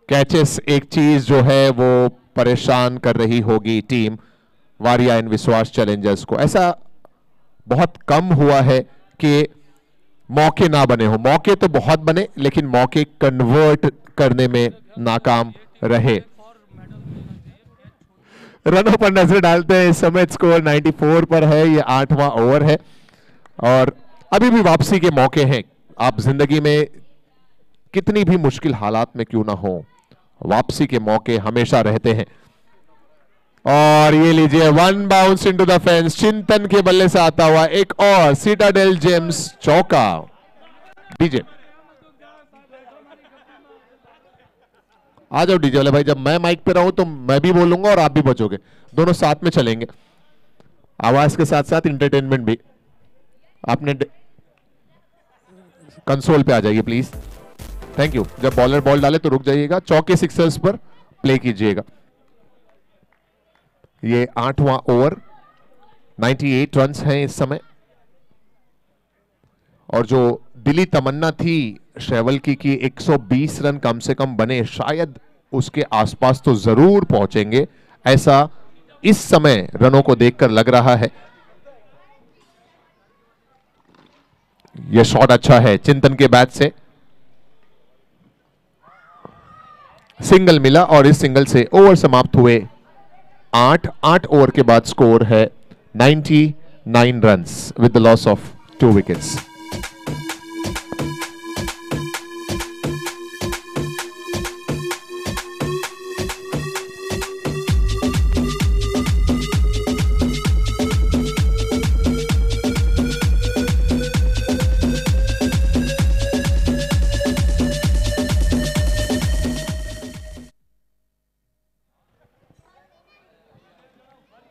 कैचेस एक चीज जो है वो परेशान कर रही होगी टीम वारियन विश्वास चैलेंजर्स को। ऐसा बहुत कम हुआ है कि मौके ना बने हो, मौके तो बहुत बने लेकिन मौके कन्वर्ट करने में नाकाम रहे। रनों पर नजर डालते हैं, इस समय स्कोर 94 पर है, ये 8वां ओवर है और अभी भी वापसी के मौके हैं। आप जिंदगी में कितनी भी मुश्किल हालात में क्यों ना हो, वापसी के मौके हमेशा रहते हैं। और ये लीजिए, 1 बाउंस इनटू द फेंस, चिंतन के बल्ले से आता हुआ एक और सिटाडेल जेम्स चौका। डीजे आ जाओ, डीजे वाले भाई, जब मैं माइक पे रहूं तो मैं भी बोलूंगा और आप भी बचोगे, दोनों साथ में चलेंगे, आवाज के साथ साथ इंटरटेनमेंट भी। आपने कंसोल पे आ जाइए प्लीज, थैंक यू। जब बॉलर बॉल डाले तो रुक जाइएगा, चौके सिक्सर्स पर प्ले कीजिएगा। ये 8वां ओवर, 98 रन्स हैं इस समय और जो दिली तमन्ना थी शैवल की कि 120 रन कम से कम बने, शायद उसके आसपास तो जरूर पहुंचेंगे, ऐसा इस समय रनों को देखकर लग रहा है। यह शॉट अच्छा है चिंतन के बैट से, सिंगल मिला और इस सिंगल से ओवर समाप्त हुए 8 ओवर के बाद स्कोर है 99 runs with the loss of 2 wickets.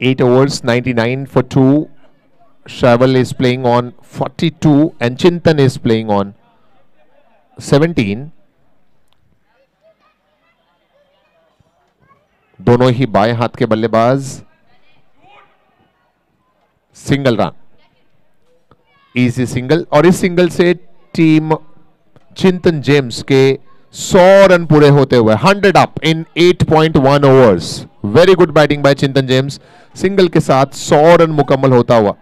Eight overs, 99 for 2. Shaival is playing on 42 and Chintan is playing on 17. दोनों ही बाएं हाथ के बल्लेबाज। सिंगल रन, इजी सिंगल, और इस सिंगल से टीम चिंतन जेम्स के 100 रन पूरे होते हुए 100 up in 8.1 overs. Very good batting bye चिंतन जेम्स, सिंगल के साथ 100 रन मुकम्मल होता हुआ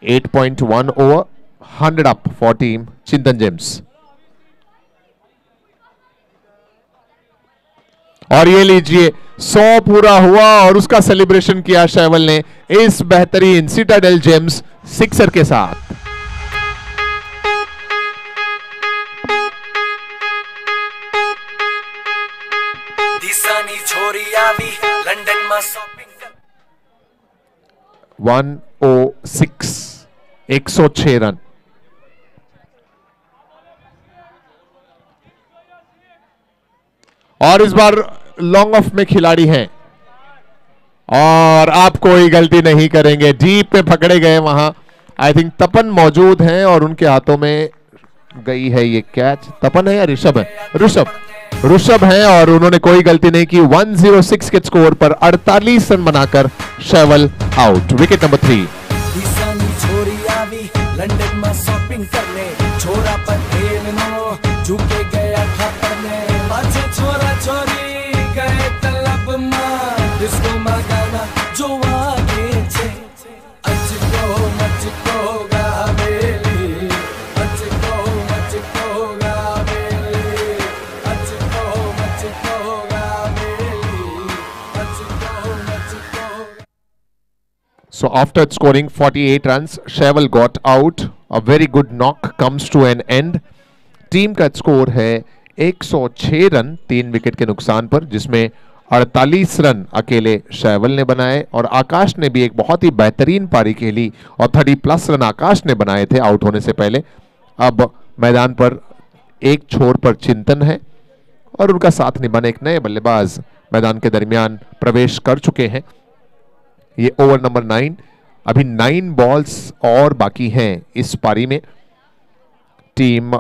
8.1 ओवर, 100 अप फॉर टीम चिंतन जेम्स। और ये लीजिए 100 पूरा हुआ और उसका सेलिब्रेशन किया शैवल ने इस बेहतरीन सिटाडेल जेम्स सिक्सर के साथ। लंदन में 106, 106 रन। और इस बार लॉन्ग ऑफ में खिलाड़ी हैं और आप कोई गलती नहीं करेंगे, डीप में पकड़े गए वहां। आई थिंक तपन मौजूद हैं और उनके हाथों में गई है ये कैच। तपन है या ऋषभ है? ऋषभ हैं और उन्होंने कोई गलती नहीं की। 106 के स्कोर पर 48 रन बनाकर Shaival out. Wicket number 3। So after scoring 48 runs, Shaival got out. A very good knock comes to an end. Team का स्कोर है 106 रन 3 विकेट के नुकसान पर, जिसमें 48 रन अकेले शैवल ने बनाए और आकाश ने भी एक बहुत ही बेहतरीन पारी खेली और 30+ रन आकाश ने बनाए थे आउट होने से पहले। अब मैदान पर एक छोर पर चिंतन है और उनका साथ निभाने एक नए बल्लेबाज मैदान के दरमियान प्रवेश कर चुके हैं। ये ओवर नंबर 9, अभी 9 बॉल्स और बाकी हैं इस पारी में। Team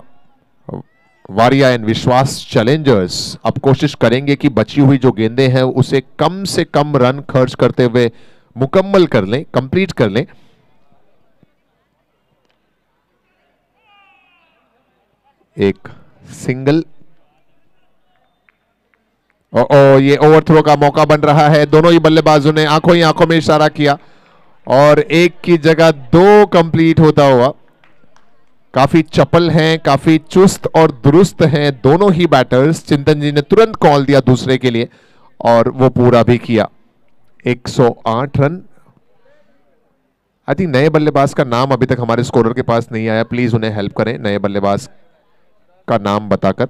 Variya and Vishwas Challengers अब कोशिश करेंगे कि बची हुई जो गेंदें हैं उसे कम से कम रन खर्च करते हुए मुकम्मल कर लें, कंप्लीट कर लें। एक सिंगल ये ओवरथ्रो का मौका बन रहा है। दोनों ही बल्लेबाजों ने आंखों ही आंखों में इशारा किया और एक की जगह 2 कंप्लीट होता हुआ। काफी चपल हैं, काफी चुस्त और दुरुस्त हैं दोनों ही बैटर्स। चिंतन जी ने तुरंत कॉल दिया दूसरे के लिए और वो पूरा भी किया। 108 रन। आई थिंक नए बल्लेबाज का नाम अभी तक हमारे स्कोरर के पास नहीं आया, प्लीज उन्हें हेल्प करें नए बल्लेबाज का नाम बताकर।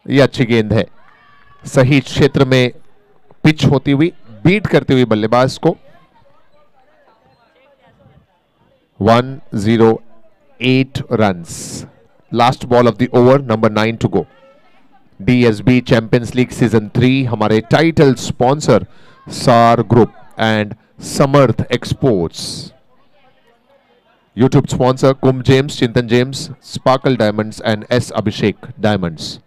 ये अच्छी गेंद है, सही क्षेत्र में पिच होती हुई, बीट करती हुई बल्लेबाज को। 108 runs. Last ball of the over, number 9 to go. DSB champions league season 3 हमारे title sponsor Saar group and Samarth exports. YouTube sponsor Kumbh Gems, Chintan Gems, sparkle diamonds and S Abhishek Diamonds.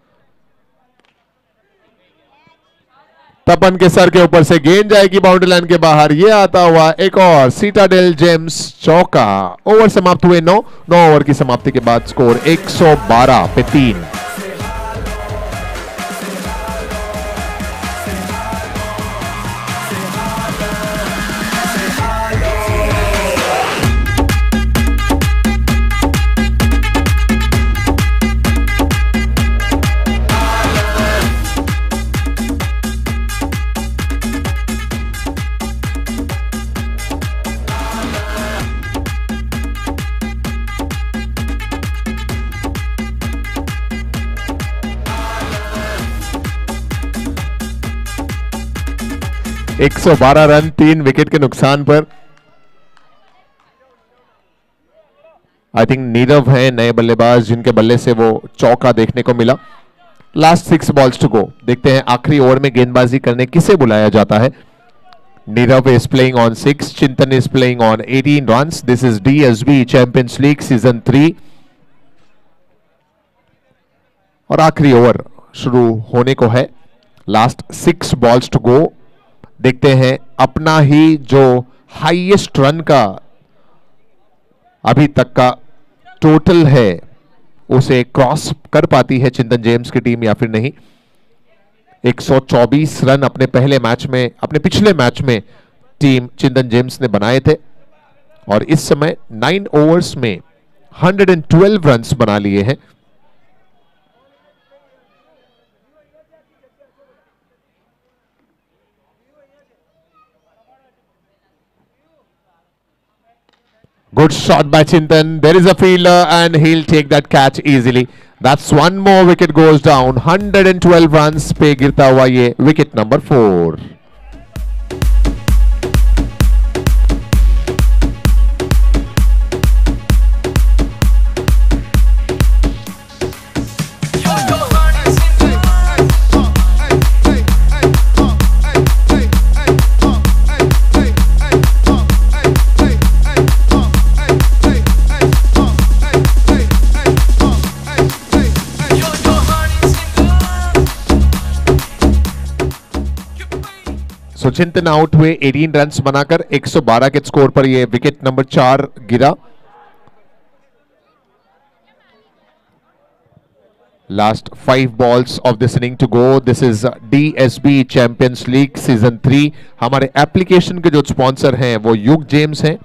Tapan के सर के ऊपर से गेंद जाएगी बाउंड्री लाइन के बाहर। ये आता हुआ एक और सीटाडेल जेम्स चौका। ओवर समाप्त हुए 9 ओवर की समाप्ति के बाद स्कोर 112 पे 3। है 112 रन 3 विकेट के नुकसान पर। आई थिंक नीरव है नए बल्लेबाज जिनके बल्ले से वो चौका देखने को मिला। Last 6 balls to go. देखते हैं आखिरी ओवर में गेंदबाजी करने किसे बुलाया जाता है। नीरव is playing on 6, चिंतन is playing on 18 runs. This is DSB Champions League Season 3 और आखिरी ओवर शुरू होने को है। Last 6 balls to go. देखते हैं अपना ही जो हाईएस्ट रन का अभी तक का टोटल है उसे क्रॉस कर पाती है चिंतन जेम्स की टीम या फिर नहीं। 124 रन अपने पहले मैच में, अपने पिछले मैच में टीम चिंतन जेम्स ने बनाए थे और इस समय 9 ओवर्स में 112 रन्स बना लिए हैं। Good shot by Chintan. There is a fielder and he'll take that catch easily. That's one more wicket goes down. 112 runs पे गिरता हुआ ये wicket number 4. सो चिंतन आउट हुए 18 रन्स बनाकर 112 के स्कोर पर ये विकेट नंबर 4 गिरा। Last 5 balls of this inning to go. This is DSB champions league season 3। हमारे एप्लीकेशन के जो स्पॉन्सर हैं वो युग जेम्स हैं,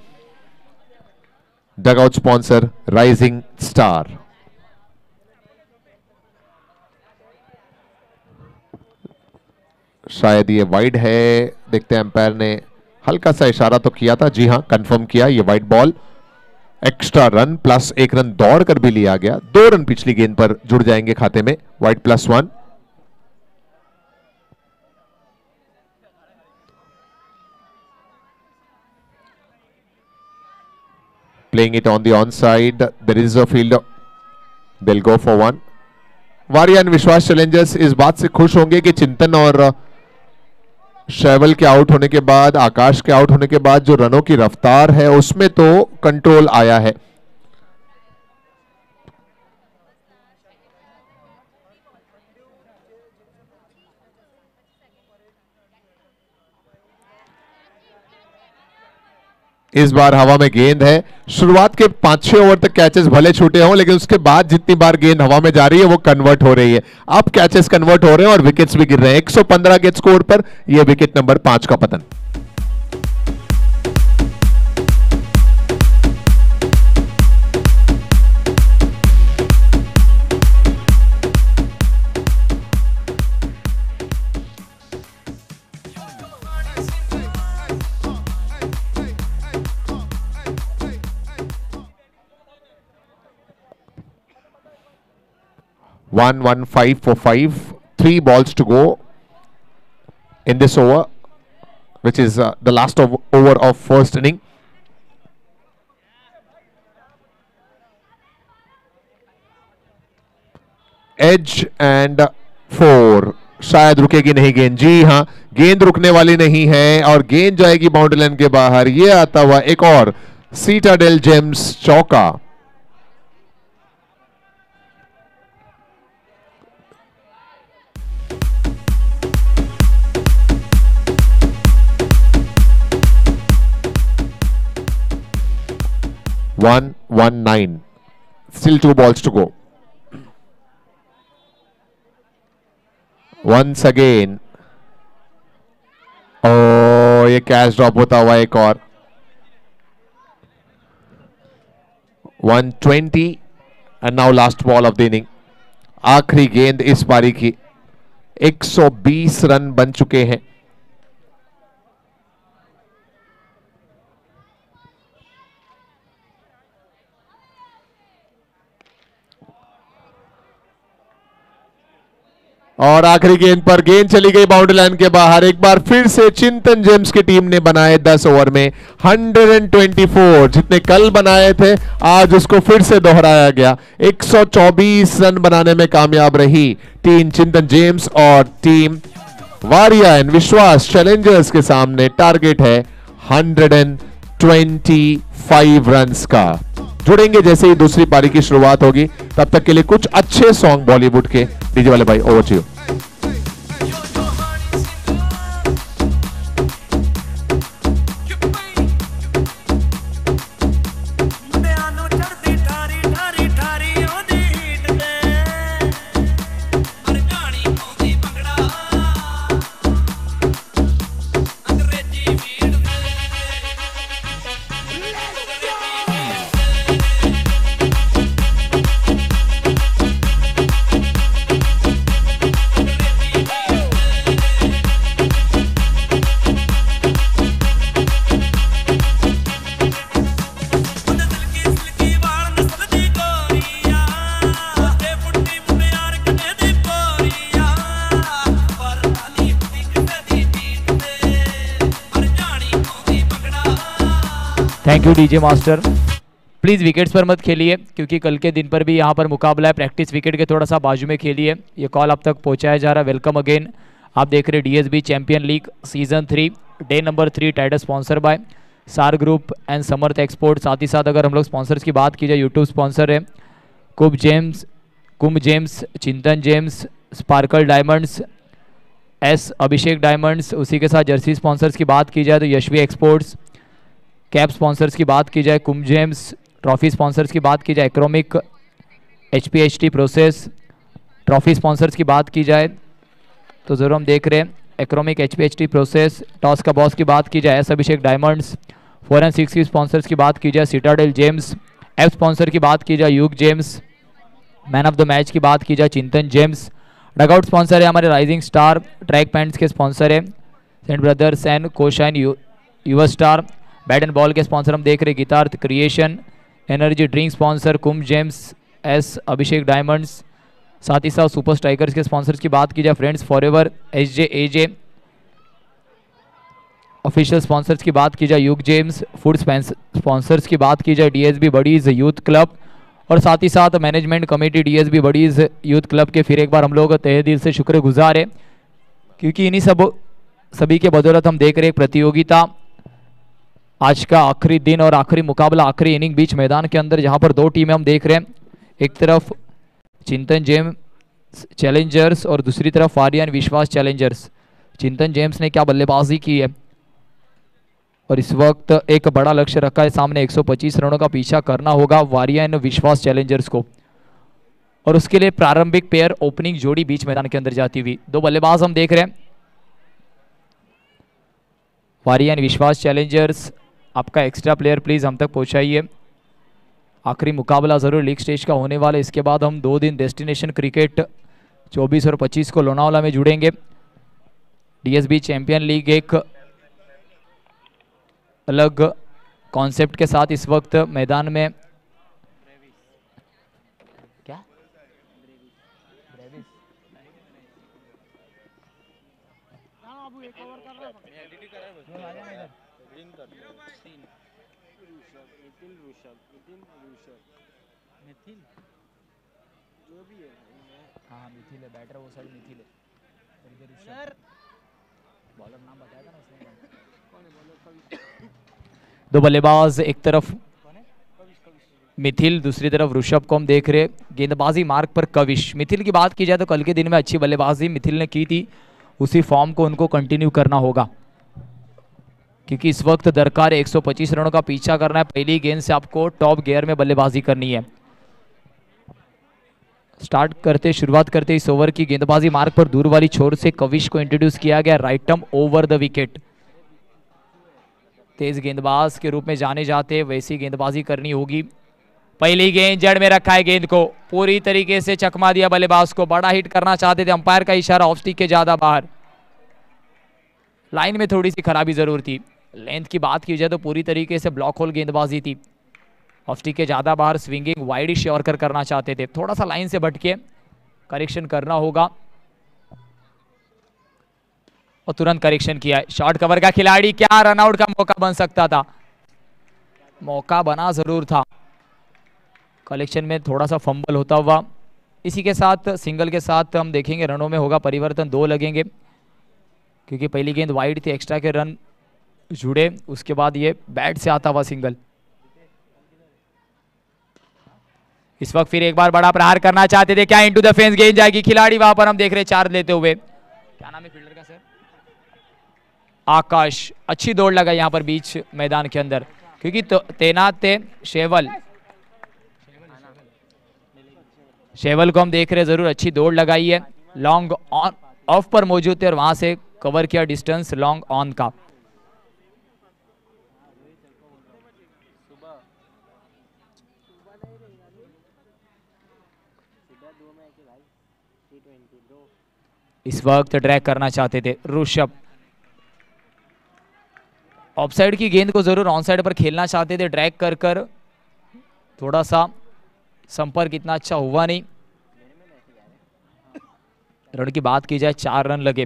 डगआउट स्पॉन्सर राइजिंग स्टार। शायद ये वाइड है, देखते हैं एम्पायर ने हल्का सा इशारा तो किया था, जी हाँ कंफर्म किया, ये wide ball. Extra run plus 1 run दौड़ कर भी लिया गया, 2 रन पिछली गेंद पर जुड़ जाएंगे खाते में, wide +1। Playing it on the onside, there is a fielder, they'll go for 1। Waria and Vishwas Challengers इस बात से खुश होंगे कि चिंतन और शैवल के आउट होने के बाद, आकाश के आउट होने के बाद जो रनों की रफ्तार है उसमें तो कंट्रोल आया है। इस बार हवा में गेंद है, शुरुआत के 5-6 ओवर तक कैचेस भले छूटे हों, लेकिन उसके बाद जितनी बार गेंद हवा में जा रही है वो कन्वर्ट हो रही है। अब कैचेस कन्वर्ट हो रहे हैं और विकेट्स भी गिर रहे हैं। 115 के स्कोर पर यह विकेट नंबर 5 का पतन। One 5 for 5, 3 balls to go in this over, which is the last over of first inning. Edge and 4, शायद रुकेगी नहीं गेंद, जी हाँ गेंद रुकने वाली नहीं है और गेंद जाएगी बाउंड्री लाइन के बाहर। ये आता हुआ एक और सीटाडेल जेम्स चौका। One 1-9, still 2 balls to go. Once again, oh ये कैच ड्रॉप होता हुआ एक और। 120 and now last ball of the inning, आखिरी गेंद इस पारी की। 120 रन बन चुके हैं। और आखिरी गेंद पर गेंद चली गई बाउंड्री लाइन के बाहर। एक बार फिर से चिंतन जेम्स की टीम ने बनाए 10 ओवर में 124, जितने कल बनाए थे आज उसको फिर से दोहराया गया। 124 रन बनाने में कामयाब रही टीम चिंतन जेम्स और team Variya and Vishwas Challengers के सामने टारगेट है 125 रन्स का। जुड़ेंगे जैसे ही दूसरी पारी की शुरुआत होगी, तब तक के लिए कुछ अच्छे सॉन्ग बॉलीवुड के। डीजे वाले भाई over to you. Thank you DJ master. Please wickets पर मत खेलिए क्योंकि कल के दिन पर भी यहाँ पर मुकाबला है। प्रैक्टिस विकेट के थोड़ा सा बाजू में खेलिए। ये कॉल अब तक पहुँचाया जा रहा है। Welcome again. आप देख रहे DSB champion league season 3 day number 3 title sponsor by सार ग्रुप एंड समर्थ एक्सपोर्ट। साथ ही साथ अगर हम लोग स्पॉन्सर्स की बात की जाए, यूट्यूब स्पॉन्सर है कुंभ Gems, Chintan Gems, sparkle diamonds, S Abhishek diamonds. उसी के साथ जर्सी स्पॉन्सर्स की बात की जाए तो यशवी एक्सपोर्ट्स, कैप स्पॉन्सर्स की बात की जाए कुंभ जेम्स, ट्रॉफी स्पॉन्सर्स की बात की जाए एक्रोमिक, HPHT प्रोसेस। ट्रॉफी स्पॉन्सर्स की बात की जाए तो ज़रूर हम देख रहे हैं एक्रोमिक, HPHT प्रोसेस। टॉस का बॉस की बात की जाए एस अभिषेक डायमंड्स। 4 and 6 की स्पॉन्सर्स की बात की जाए सीटाडेल जेम्स। एफ स्पॉन्सर की बात की जाए यूग James. Man of the match की बात की जाए चिंतन जेम्स। डगआउट स्पॉन्सर है हमारे राइजिंग स्टार, ट्रैक पैंट्स के स्पॉन्सर है सेंट ब्रदर्स एंड कोशाइन युवा स्टार। बैट एंड बॉल के स्पॉन्सर हम देख रहे हैं गीतार्थ creation. Energy drink sponsor Kumbh James S Abhishek diamonds. साथ ही साथ सुपर स्ट्राइकर्स के स्पॉन्सर्स की बात की जाए friends forever SJAJ। Official sponsors की बात की जाए युग जेम्स। फूड स्पॉन्सर्स की बात की जाए DSB बडीज यूथ क्लब। और साथ ही साथ management committee DSB buddies youth club के फिर एक बार हम लोग तहे दिल से शुक्रगुजार है, क्योंकि इन्हीं सभी के बदौलत हम देख रहे हैं प्रतियोगिता आज का आखिरी दिन और आखिरी मुकाबला, आखिरी इनिंग बीच मैदान के अंदर, जहां पर दो टीमें हम देख रहे हैं। एक तरफ चिंतन जेम्स चैलेंजर्स और दूसरी तरफ आर्यन विश्वास चैलेंजर्स। चिंतन जेम्स ने क्या बल्लेबाजी की है और इस वक्त एक बड़ा लक्ष्य रखा है सामने, 125 रनों का पीछा करना होगा वारियन विश्वास चैलेंजर्स को, और उसके लिए प्रारंभिक पेयर ओपनिंग जोड़ी बीच मैदान के अंदर जाती हुई। दो बल्लेबाज हम देख रहे हैं। वारियन विश्वास चैलेंजर्स, आपका एक्स्ट्रा प्लेयर प्लीज हम तक पहुंचाइए। आखिरी मुकाबला जरूर लीग स्टेज का होने वाला है। इसके बाद हम 2 दिन डेस्टिनेशन क्रिकेट 24 और 25 को लोनावाला में जुड़ेंगे। DSB चैंपियन लीग एक अलग कॉन्सेप्ट के साथ इस वक्त मैदान में क्या हाँ मिथिल है, बैटर वो साइड मिथिल है। बॉलर नाम बताया था ना उसने। दो बल्लेबाज, एक तरफ मिथिल, दूसरी तरफ ऋषभ को हम देख रहे। गेंदबाजी मार्ग पर कविश। मिथिल की बात की जाए तो कल के दिन में अच्छी बल्लेबाजी मिथिल ने की थी, उसी फॉर्म को उनको कंटिन्यू करना होगा, क्योंकि इस वक्त दरकार 125 रनों का पीछा करना है। पहली गेंद से आपको टॉप गियर में बल्लेबाजी करनी है। शुरुआत करते इस ओवर की गेंदबाजी मार्ग पर दूर वाली छोर से कविश को इंट्रोड्यूस किया गया, right arm over the wicket. तेज गेंदबाज के रूप में जाने जाते वैसी गेंदबाजी करनी होगी। पहली गेंद जड़ में रखा है, गेंद को पूरी तरीके से चकमा दिया बल्लेबाज को। बड़ा हिट करना चाहते थे, अंपायर का इशारा ऑफ स्टिक के ज्यादा बाहर। लाइन में थोड़ी सी खराबी जरूर थी। लेंथ की बात की जाए तो पूरी तरीके से ब्लॉक होल गेंदबाजी थी। ऑफ स्टिक के ज्यादा बाहर स्विंगिंग वाइड यॉर्कर करना चाहते थे, थोड़ा सा लाइन से भटके, करेक्शन करना होगा और तुरंत करेक्शन किया है। शॉर्ट कवर का खिलाड़ी, क्या रनआउट का मौका बन सकता था, मौका बना जरूर था। कलेक्शन में थोड़ा सा फंबल होता हुआ। इसी के साथ सिंगल के साथ हम देखेंगे रनों में होगा परिवर्तन, 2 लगेंगे, क्योंकि पहली गेंद वाइड थी, एक्स्ट्रा के रन जुड़े, उसके बाद ये बैट से आता हुआ सिंगल। इस वक्त फिर एक बार बड़ा प्रहार करना चाहते थे, क्या इनटू द फेंस गेंद जाएगी, खिलाड़ी वहां पर हम देख रहे चार्ज लेते हुए। क्या नाम है फील्डर का सर? आकाश। अच्छी दौड़ लगा यहां पर बीच मैदान के अंदर, क्योंकि तैनात थे शेवल को हम देख रहे जरूर, अच्छी दौड़ लगाई है। लॉन्ग ऑन ऑफ पर मौजूद थे और वहां से कवर किया डिस्टेंस लॉन्ग ऑन का। इस वक्त ड्रैग करना चाहते थे ऋषभ। ऑफसाइड की गेंद को जरूर ऑन साइड पर खेलना चाहते थे, ड्रैग कर कर थोड़ा सा संपर्क इतना अच्छा हुआ नहीं। रन की बात की जाए 4 रन लगे।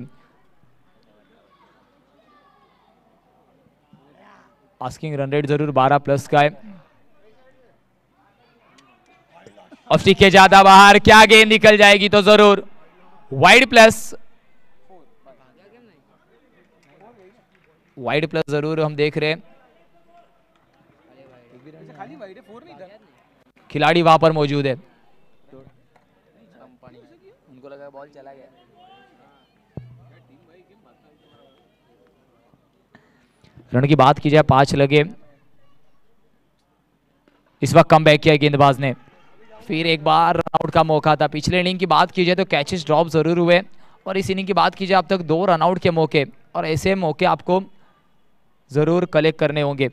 आस्किंग रन रेट जरूर 12+ का है। ऑफ स्टिक के ज्यादा बाहर, क्या गेंद निकल जाएगी तो जरूर वाइड प्लस जरूर हम देख रहे हैं। खिलाड़ी वहां पर मौजूद है। उनको लगा बॉल चला गया। रन की बात की जाए 5 लगे। इस वक्त कम बैक किया गेंदबाज ने, फिर एक बार रन आउट का मौका था। पिछले इनिंग की बात की जाए तो कैचेस ड्रॉप जरूर हुए, और इस इनिंग की बात की जाए अब तक 2 रन आउट के मौके, और ऐसे मौके आपको जरूर कलेक्ट करने होंगे,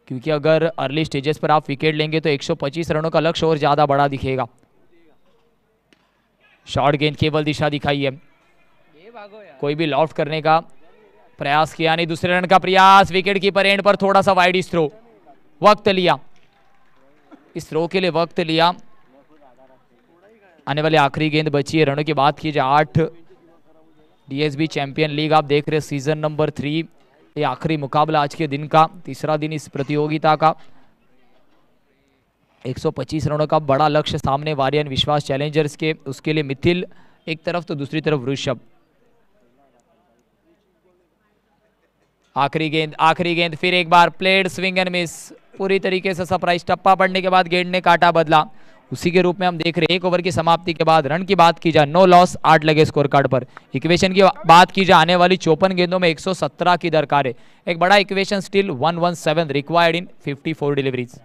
क्योंकि अगर अर्ली स्टेजेस पर आप विकेट लेंगे तो 125 रनों का लक्ष्य और ज्यादा बड़ा दिखेगा। शॉर्ट गेंद केवल दिशा दिखाई है, कोई भी लॉफ्ट करने का प्रयास किया नहीं। दूसरे रन का प्रयास, विकेट कीपर एंड पर थोड़ा सा वाइड इस थ्रो, वक्त लिया, इस थ्रो के लिए वक्त लिया। आने वाली आखिरी गेंद बची है। रनों की बात की जाए 8, डीएसबी चैंपियन लीग आप देख रहे सीजन नंबर 3, ये आखिरी मुकाबला आज के दिन का, तीसरा दिन इस प्रतियोगिता का। 125 रनों का बड़ा लक्ष्य सामने वारियन विश्वास चैलेंजर्स के, उसके लिए मिथिल एक तरफ तो दूसरी तरफ ऋषभ। आखिरी गेंद फिर एक बार प्लेड, स्विंग एंड मिस, पूरी तरीके से सरप्राइज, टप्पा पड़ने के बाद गेंद ने काटा बदला, उसी के रूप में हम देख रहे हैं। एक ओवर की समाप्ति के बाद रन की बात की जाए, 9 लॉस 8 लगे स्कोर कार्ड पर। इक्वेशन की बात की जाए, आने वाली 54 गेंदों में 117 की दरकार है, एक बड़ा equation, still 117 required in 54 deliveries.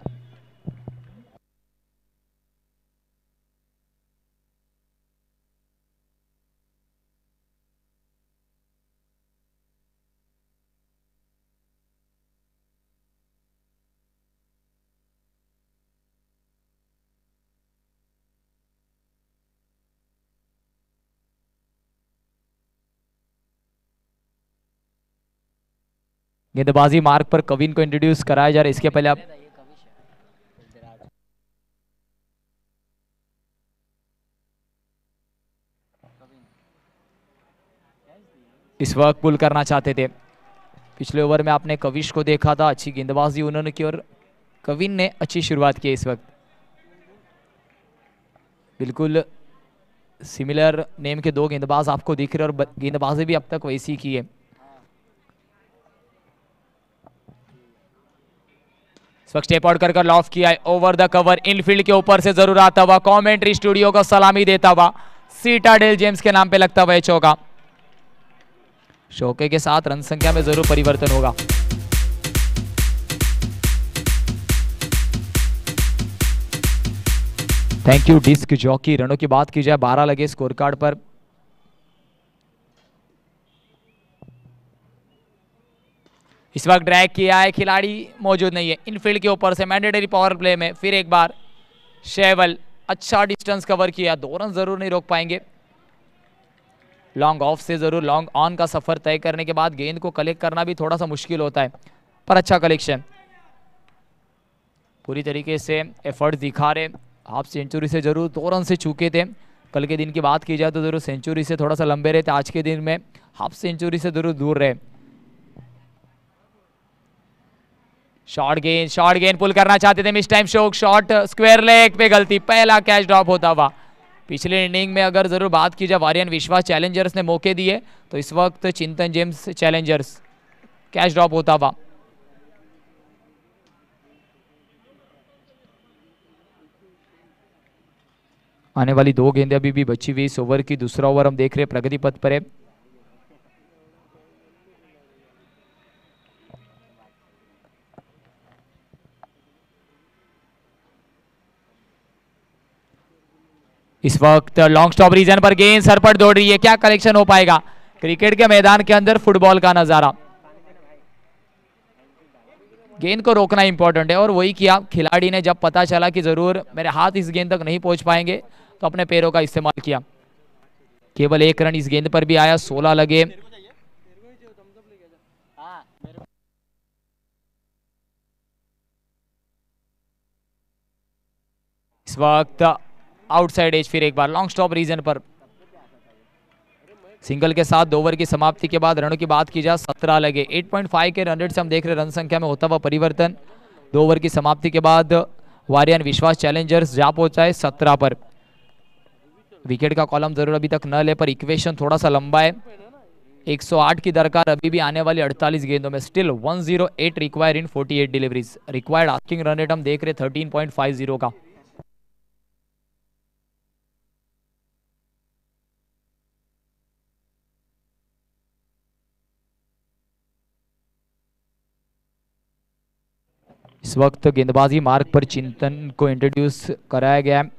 गेंदबाजी मार्ग पर कविन को इंट्रोड्यूस कराया जा रहा है, इसके पहले आप इस वक्त पुल करना चाहते थे। पिछले ओवर में आपने कविश को देखा था, अच्छी गेंदबाजी उन्होंने की और कविन ने अच्छी शुरुआत की। इस वक्त बिल्कुल सिमिलर नेम के 2 गेंदबाज आपको दिख रहे और गेंदबाजी भी अब तक वैसी की है। स्टेप आउट कर लॉफ किया है, ओवर द कवर, इनफील्ड के ऊपर से जरूर आता हुआ, कमेंट्री स्टूडियो को सलामी देता हुआ, सीटाडेल जेम्स के नाम पे लगता हुआ चौका। चौके के साथ रन संख्या में जरूर परिवर्तन होगा। Thank you disc jockey. रनों की बात की जाए 12 लगे स्कोर कार्ड पर। इस वक्त ड्रैग किया है, खिलाड़ी मौजूद नहीं है, इनफील्ड के ऊपर से मैंडेटरी पावर प्ले में फिर एक बार शेवल, अच्छा डिस्टेंस कवर किया, 2 रन जरूर नहीं रोक पाएंगे। लॉन्ग ऑफ से जरूर लॉन्ग ऑन का सफर तय करने के बाद गेंद को कलेक्ट करना भी थोड़ा सा मुश्किल होता है, पर अच्छा कलेक्शन, पूरी तरीके से एफर्ट दिखा रहे। हाफ सेंचुरी से जरूर 2 रन से चूके थे। कल के दिन की बात की जाए तो जरूर सेंचुरी से थोड़ा सा लंबे रहे थे, आज के दिन में हाफ सेंचुरी से जरूर दूर रहे। शॉर्ट गेंद पुल करना चाहते थे, miss time shot, shot square leg पे गलती, पहला कैच ड्रॉप होता हुआ। पिछले इनिंग में अगर जरूर बात की जाए वारियन विश्वास चैलेंजर्स ने मौके दिए, तो इस वक्त चिंतन जेम्स चैलेंजर्स कैच ड्रॉप होता हुआ। आने वाली 2 गेंदें अभी भी बची हुई इस ओवर की। दूसरा ओवर हम देख रहे हैं प्रगति पथ पर है। इस वक्त लॉन्ग स्टॉप रीजन पर गेंद सर पर दौड़ रही है, क्या कलेक्शन हो पाएगा? क्रिकेट के मैदान के अंदर फुटबॉल का नजारा, गेंद को रोकना इंपॉर्टेंट है और वही किया खिलाड़ी ने। जब पता चला कि जरूर मेरे हाथ इस गेंद तक नहीं पहुंच पाएंगे, तो अपने पैरों का इस्तेमाल किया। केवल 1 रन इस गेंद पर भी आया, 16 लगे। इस वक्त आउटसाइड एज, फिर एक बार लॉन्ग स्टॉप रीजन पर सिंगल के साथ 2 ओवर की समाप्ति के बाद रनों की बात की जाए 17 लगे। 8.5 के रन रेट से हम देख रहे रन संख्या में होता हुआ परिवर्तन। 2 ओवर की समाप्ति के बाद वारियन विश्वास चैलेंजर्स जा पहुंचा है 17 पर। विकेट का कॉलम जरूर अभी तक न ले, पर इक्वेशन थोड़ा सा लंबा है। 108 की दरकार अभी भी आने वाली 48 गेंदों में, स्टिल 108 रिक्वायर इन 48 deliveries. Required asking run rate हम देख रहे 13.50 का। इस वक्त गेंदबाजी मार्ग पर चिंतन को इंट्रोड्यूस कराया गया है।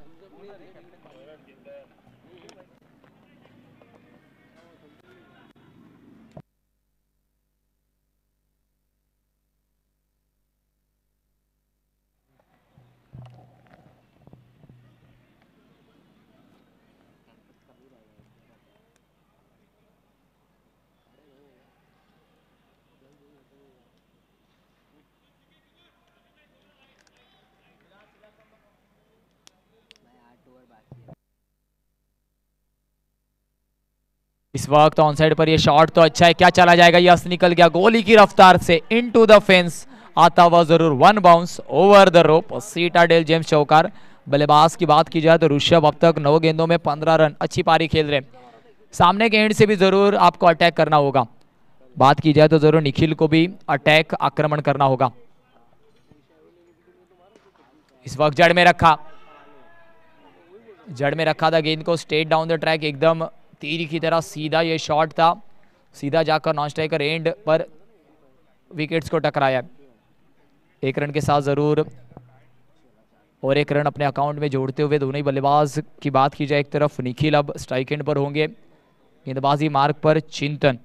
इस वक्त ऑन साइड पर ये शॉट तो अच्छा है, क्या चला जाएगा, यस निकल गया गोली की रफ्तार से इनटू द फेंस, आता हुआ जरूर, one bounce over the rope, citadel James चौकार। बल्लेबाज की बात की जाए तो ऋषभ अब तक 9 गेंदों में 15 रन, अच्छी पारी खेल रहे। सामने के एंड से भी जरूर आपको अटैक करना होगा। बात की जाए तो जरूर निखिल को भी अटैक आक्रमण करना होगा। इस वक्त जड़ में रखा था गेंद को, स्ट्रेट डाउन द ट्रैक, एकदम तीर की तरह सीधा ये शॉट था, सीधा जाकर नॉन स्ट्राइकर एंड पर विकेट्स को टकराया। 1 रन के साथ जरूर और 1 रन अपने अकाउंट में जोड़ते हुए दोनों ही बल्लेबाज की बात की जाए, एक तरफ निखिल अब स्ट्राइक एंड पर होंगे, गेंदबाजी मार्ग पर चिंतन।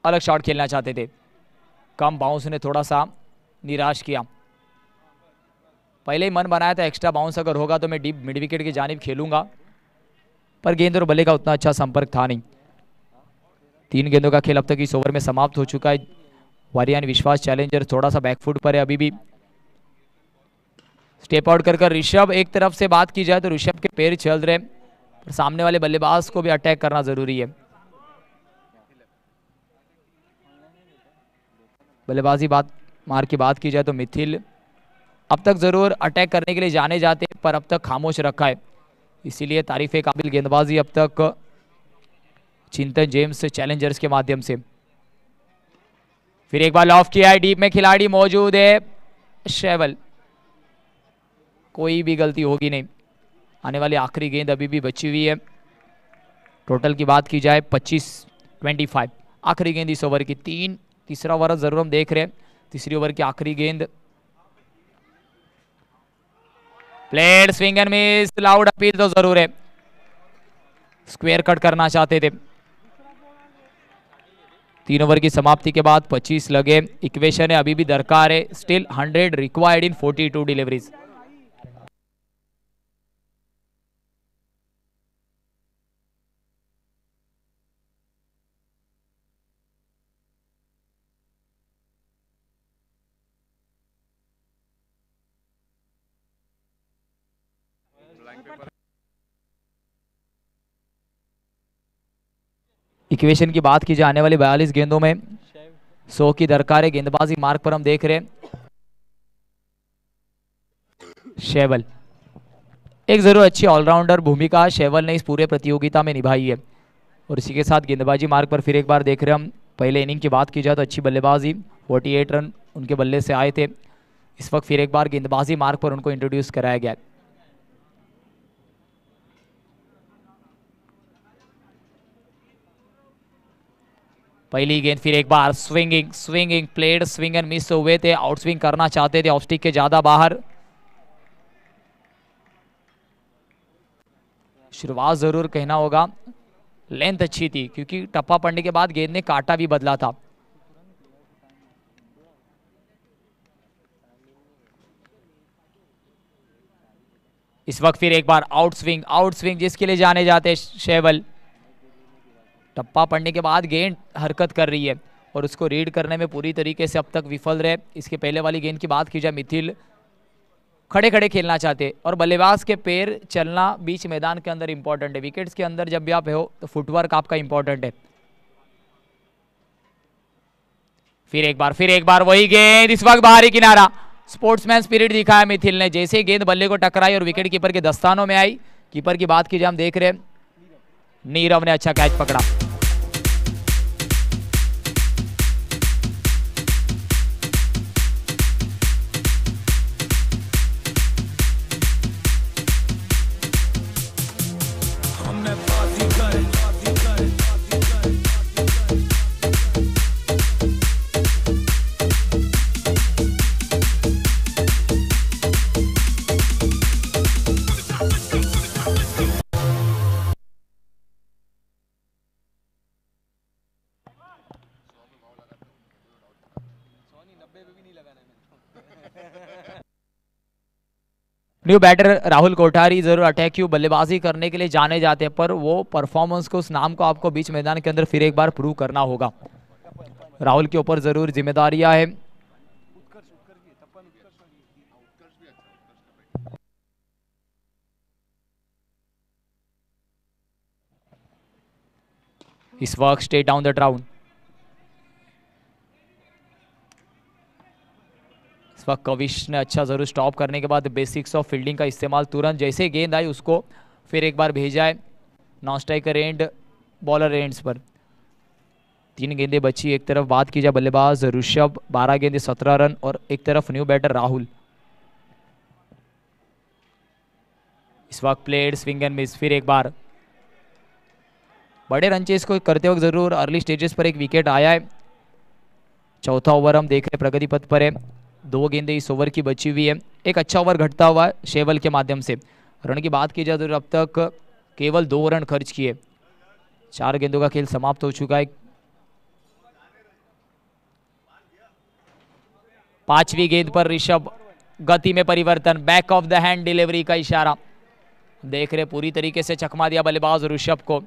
अलग शॉट खेलना चाहते थे, कम बाउंस ने थोड़ा सा निराश किया। पहले ही मन बनाया था एक्स्ट्रा बाउंस अगर होगा तो मैं डीप मिड विकेट की जानिब खेलूंगा, पर गेंद और बल्ले का उतना अच्छा संपर्क था नहीं। 3 गेंदों का खेल अब तक इस ओवर में समाप्त हो चुका है। वारियान विश्वास चैलेंजर थोड़ा सा बैकफुट पर है अभी भी। स्टेप आउट कर ऋषभ, एक तरफ से बात की जाए तो ऋषभ के पैर चल रहे, पर सामने वाले बल्लेबाज को भी अटैक करना जरूरी है। बल्लेबाजी मार की बात की जाए तो मिथिल अब तक जरूर अटैक करने के लिए जाने जाते, पर अब तक खामोश रखा है, इसीलिए तारीफे काबिल गेंदबाजी अब तक चिंतन जेम्स चैलेंजर्स के माध्यम से। फिर एक बार लॉफ किया है, डीप में खिलाड़ी मौजूद है, शेवल, कोई भी गलती होगी नहीं। आने वाली आखिरी गेंद अभी भी बची हुई है। टोटल की बात की जाए 25 आखिरी गेंद इस ओवर की। तीसरा ओवर जरूर हम देख रहे हैं, तीसरी ओवर की आखिरी गेंद। Played swing and miss, loud appeal तो जरूर है, स्क्वायर कट करना चाहते थे। 3 ओवर की समाप्ति के बाद 25 लगे, इक्वेशन है अभी भी दरकार है, still 100 required in 42 deliveries. Equation की बात की जाए आने वाली 42 गेंदों में 100 की दरकार है। गेंदबाजी मार्ग पर हम देख रहे हैं शेवल, एक जरूर अच्छी ऑलराउंडर भूमिका शेवल ने इस पूरे प्रतियोगिता में निभाई है। और इसी के साथ गेंदबाजी मार्ग पर फिर एक बार देख रहे हैं हम। पहले इनिंग की बात की जाए तो अच्छी बल्लेबाजी, 48 रन उनके बल्ले से आए थे। इस वक्त फिर एक बार गेंदबाजी मार्ग पर उनको इंट्रोड्यूस कराया गया। पहली गेंद फिर एक बार swinging played swing and miss हुए थे, आउट स्विंग करना चाहते थे, ऑफ स्टिक के ज्यादा बाहर। शुरुआत जरूर कहना होगा लेंथ अच्छी थी, क्योंकि टप्पा पड़ने के बाद गेंद ने काटा भी बदला था। इस वक्त फिर एक बार आउट स्विंग जिसके लिए जाने जाते शेवल। टप्पा पड़ने के बाद गेंद हरकत कर रही है और उसको रीड करने में पूरी तरीके से अब तक विफल रहे। इसके पहले वाली गेंद की बात की जाए, मिथिल खड़े खड़े खेलना चाहते, और बल्लेबाज के पैर चलना बीच मैदान के अंदर इंपॉर्टेंट है। विकेट्स के अंदर जब भी आप हो तो फुटवर्क आपका इंपॉर्टेंट है। फिर एक बार वही गेंद, इस वक्त बाहरी किनारा। स्पोर्ट्समैन स्पिरिट दिखाया मिथिल ने, जैसे ही गेंद बल्ले को टकराई और विकेट कीपर के दस्तानों में आई। कीपर की बात की जाए हम देख रहे हैं नीरव ने अच्छा कैच पकड़ा। न्यू बैटर राहुल कोठारी जरूर अटैक बल्लेबाजी करने के लिए जाने जाते हैं, पर वो परफॉर्मेंस को, उस नाम को आपको बीच मैदान के अंदर फिर एक बार प्रूव करना होगा। राहुल के ऊपर जरूर जिम्मेदारियां है। इस वक्त स्टे डाउन द ट्राउन। इस वक्त कविश ने अच्छा जरूर स्टॉप करने के बाद बेसिक्स ऑफ फील्डिंग का इस्तेमाल तुरंत जैसे गेंद आई उसको फिर एक बार भेजा है non striker end bowler ends पर। 3 गेंदें बची। एक तरफ बात की जाए बल्लेबाज ऋषभ 12 गेंदे 17 रन और एक तरफ न्यू बैटर राहुल। इस वक्त प्लेड स्विंग एंड मिस। फिर एक बार बड़े रन चेस को करते वक्त जरूर अर्ली स्टेजेस पर एक विकेट आया है। चौथा ओवर हम देख रहे प्रगति पथ पर है। 2 गेंदें इस ओवर की बची हुई है। एक अच्छा ओवर घटता हुआ है शेवल के माध्यम से। रन की बात की जाए तो अब तक केवल 2 रन खर्च किए। 4 गेंदों का खेल समाप्त हो चुका है। 5वीं गेंद पर ऋषभ गति में परिवर्तन, back of the hand delivery का इशारा। देख रहे पूरी तरीके से चकमा दिया बल्लेबाज ऋषभ को।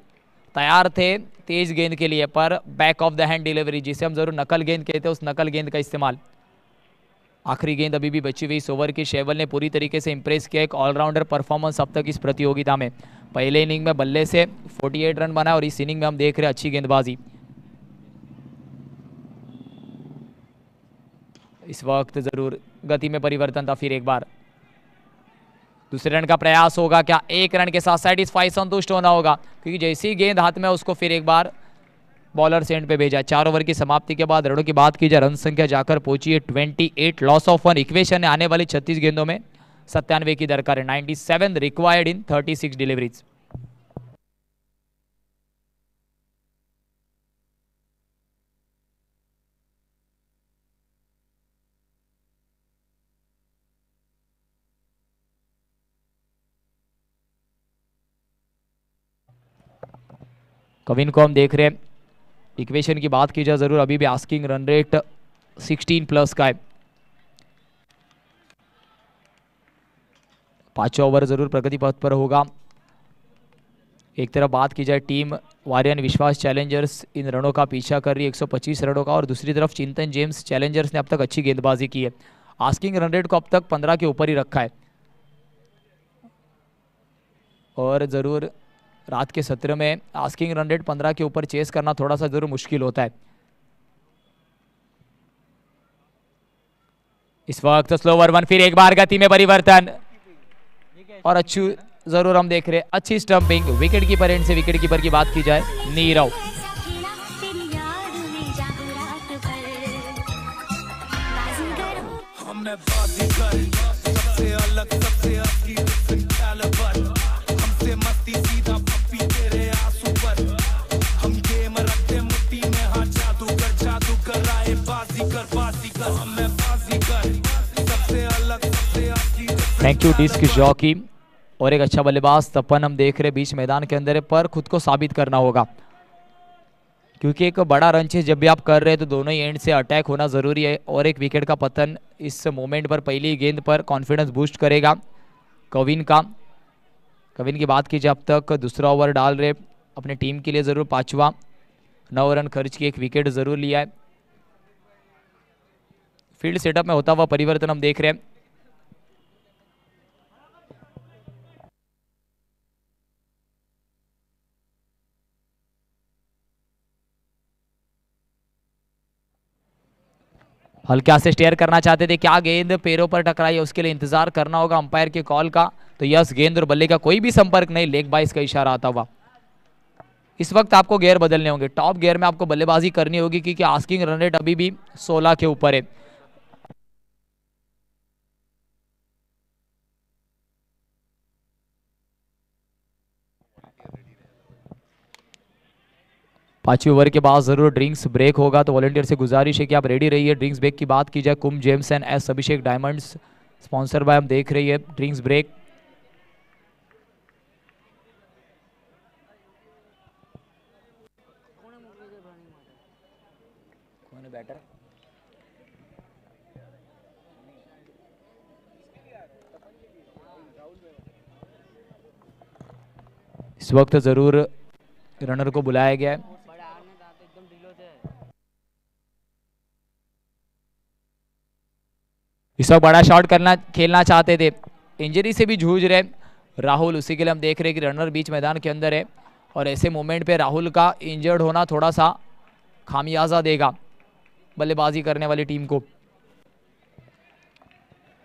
तैयार थे तेज गेंद के लिए पर back of the hand delivery जिसे हम जरूर नकल गेंद कहते हैं उस नकल गेंद का इस्तेमाल। आखिरी गेंद अभी भी बची हुई इस ओवर की। शेवल ने पूरी तरीके से इंप्रेस किया। एक ऑलराउंडर परफॉर्मेंस अब तक इस प्रतियोगिता में। पहले इनिंग में बल्ले से 48 रन बनाए और इस इनिंग में हम देख रहे अच्छी गेंदबाजी। इस वक्त जरूर गति में परिवर्तन था। फिर एक बार दूसरे रन का प्रयास होगा क्या? 1 रन के साथ सैटिस्फाई संतुष्ट होना होगा क्योंकि जैसी ही गेंद हाथ में उसको फिर एक बार बॉलर सेंड पे भेजा। 4 ओवर की समाप्ति के बाद रनों की बात की जाए रन संख्या जाकर पहुंची है 28। लॉस ऑफ 1 इक्वेशन ने आने वाली 36 गेंदों में 97 की दरकार है। 97 रिक्वायर्ड इन 36 डिलीवरीज। कविन को हम देख रहे हैं। इक्वेशन की बात की जाए जरूर अभी भी आस्किंग रन रेट 16 प्लस का है। 5वां ओवर जरूर प्रगति पथ पर होगा। एक तरफ बात की जाए टीम वारियन विश्वास चैलेंजर्स इन रनों का पीछा कर रही है 125 रनों का और दूसरी तरफ चिंतन जेम्स चैलेंजर्स ने अब तक अच्छी गेंदबाजी की है। आस्किंग रन रेट को अब तक 15 के ऊपर ही रखा है और जरूर रात के सत्र में आस्किंग रन रेट 15 के ऊपर चेस करना थोड़ा सा जरूर मुश्किल होता है। इस वक्त स्लो ओवर 1 फिर एक बार गति में परिवर्तन और अच्छी जरूर हम देख रहे हैं अच्छी स्टंपिंग। विकेट कीपर एंड से विकेट कीपर की बात की जाए Nirav. Thank you disc jockey. और एक अच्छा बल्लेबाज तपन हम देख रहे बीच मैदान के अंदर है पर खुद को साबित करना होगा क्योंकि एक बड़ा रन चेज जब भी आप कर रहे हैं तो दोनों ही एंड से अटैक होना जरूरी है और एक विकेट का पतन इस मोमेंट पर पहली गेंद पर कॉन्फिडेंस बूस्ट करेगा कविन का। कविन की बात कीजिए अब तक दूसरा ओवर डाल रहे अपने टीम के लिए जरूर 5वां 9 रन खर्च की एक विकेट जरूर लिया है। फील्ड सेटअप में होता हुआ परिवर्तन हम देख रहे हैं। हल्का से स्टेयर करना चाहते थे, क्या गेंद पैरों पर टकराई है उसके लिए इंतजार करना होगा अंपायर के कॉल का। तो यस गेंद और बल्ले का कोई भी संपर्क नहीं, लेग बाइस का इशारा आता हुआ। इस वक्त आपको गियर बदलने होंगे, टॉप गियर में आपको बल्लेबाजी करनी होगी क्योंकि आस्किंग रन रेट अभी भी 16 के ऊपर है। पांचवें ओवर के बाद जरूर ड्रिंक्स ब्रेक होगा तो वॉलंटियर से गुजारिश है कि आप रेडी रहिए। ड्रिंक्स ब्रेक की बात की जाए कुम James and S Abhishek diamonds sponsor by हम देख रही है ड्रिंक्स ब्रेक। बैटर इस वक्त जरूर रनर को बुलाया गया है। इस वक्त बड़ा शॉट खेलना चाहते थे, इंजरी से भी जूझ रहे राहुल, उसी के लिए हम देख रहे हैं कि रनर बीच मैदान के अंदर है और ऐसे मोमेंट पे राहुल का इंजर्ड होना थोड़ा सा खामियाजा देगा बल्लेबाजी करने वाली टीम को।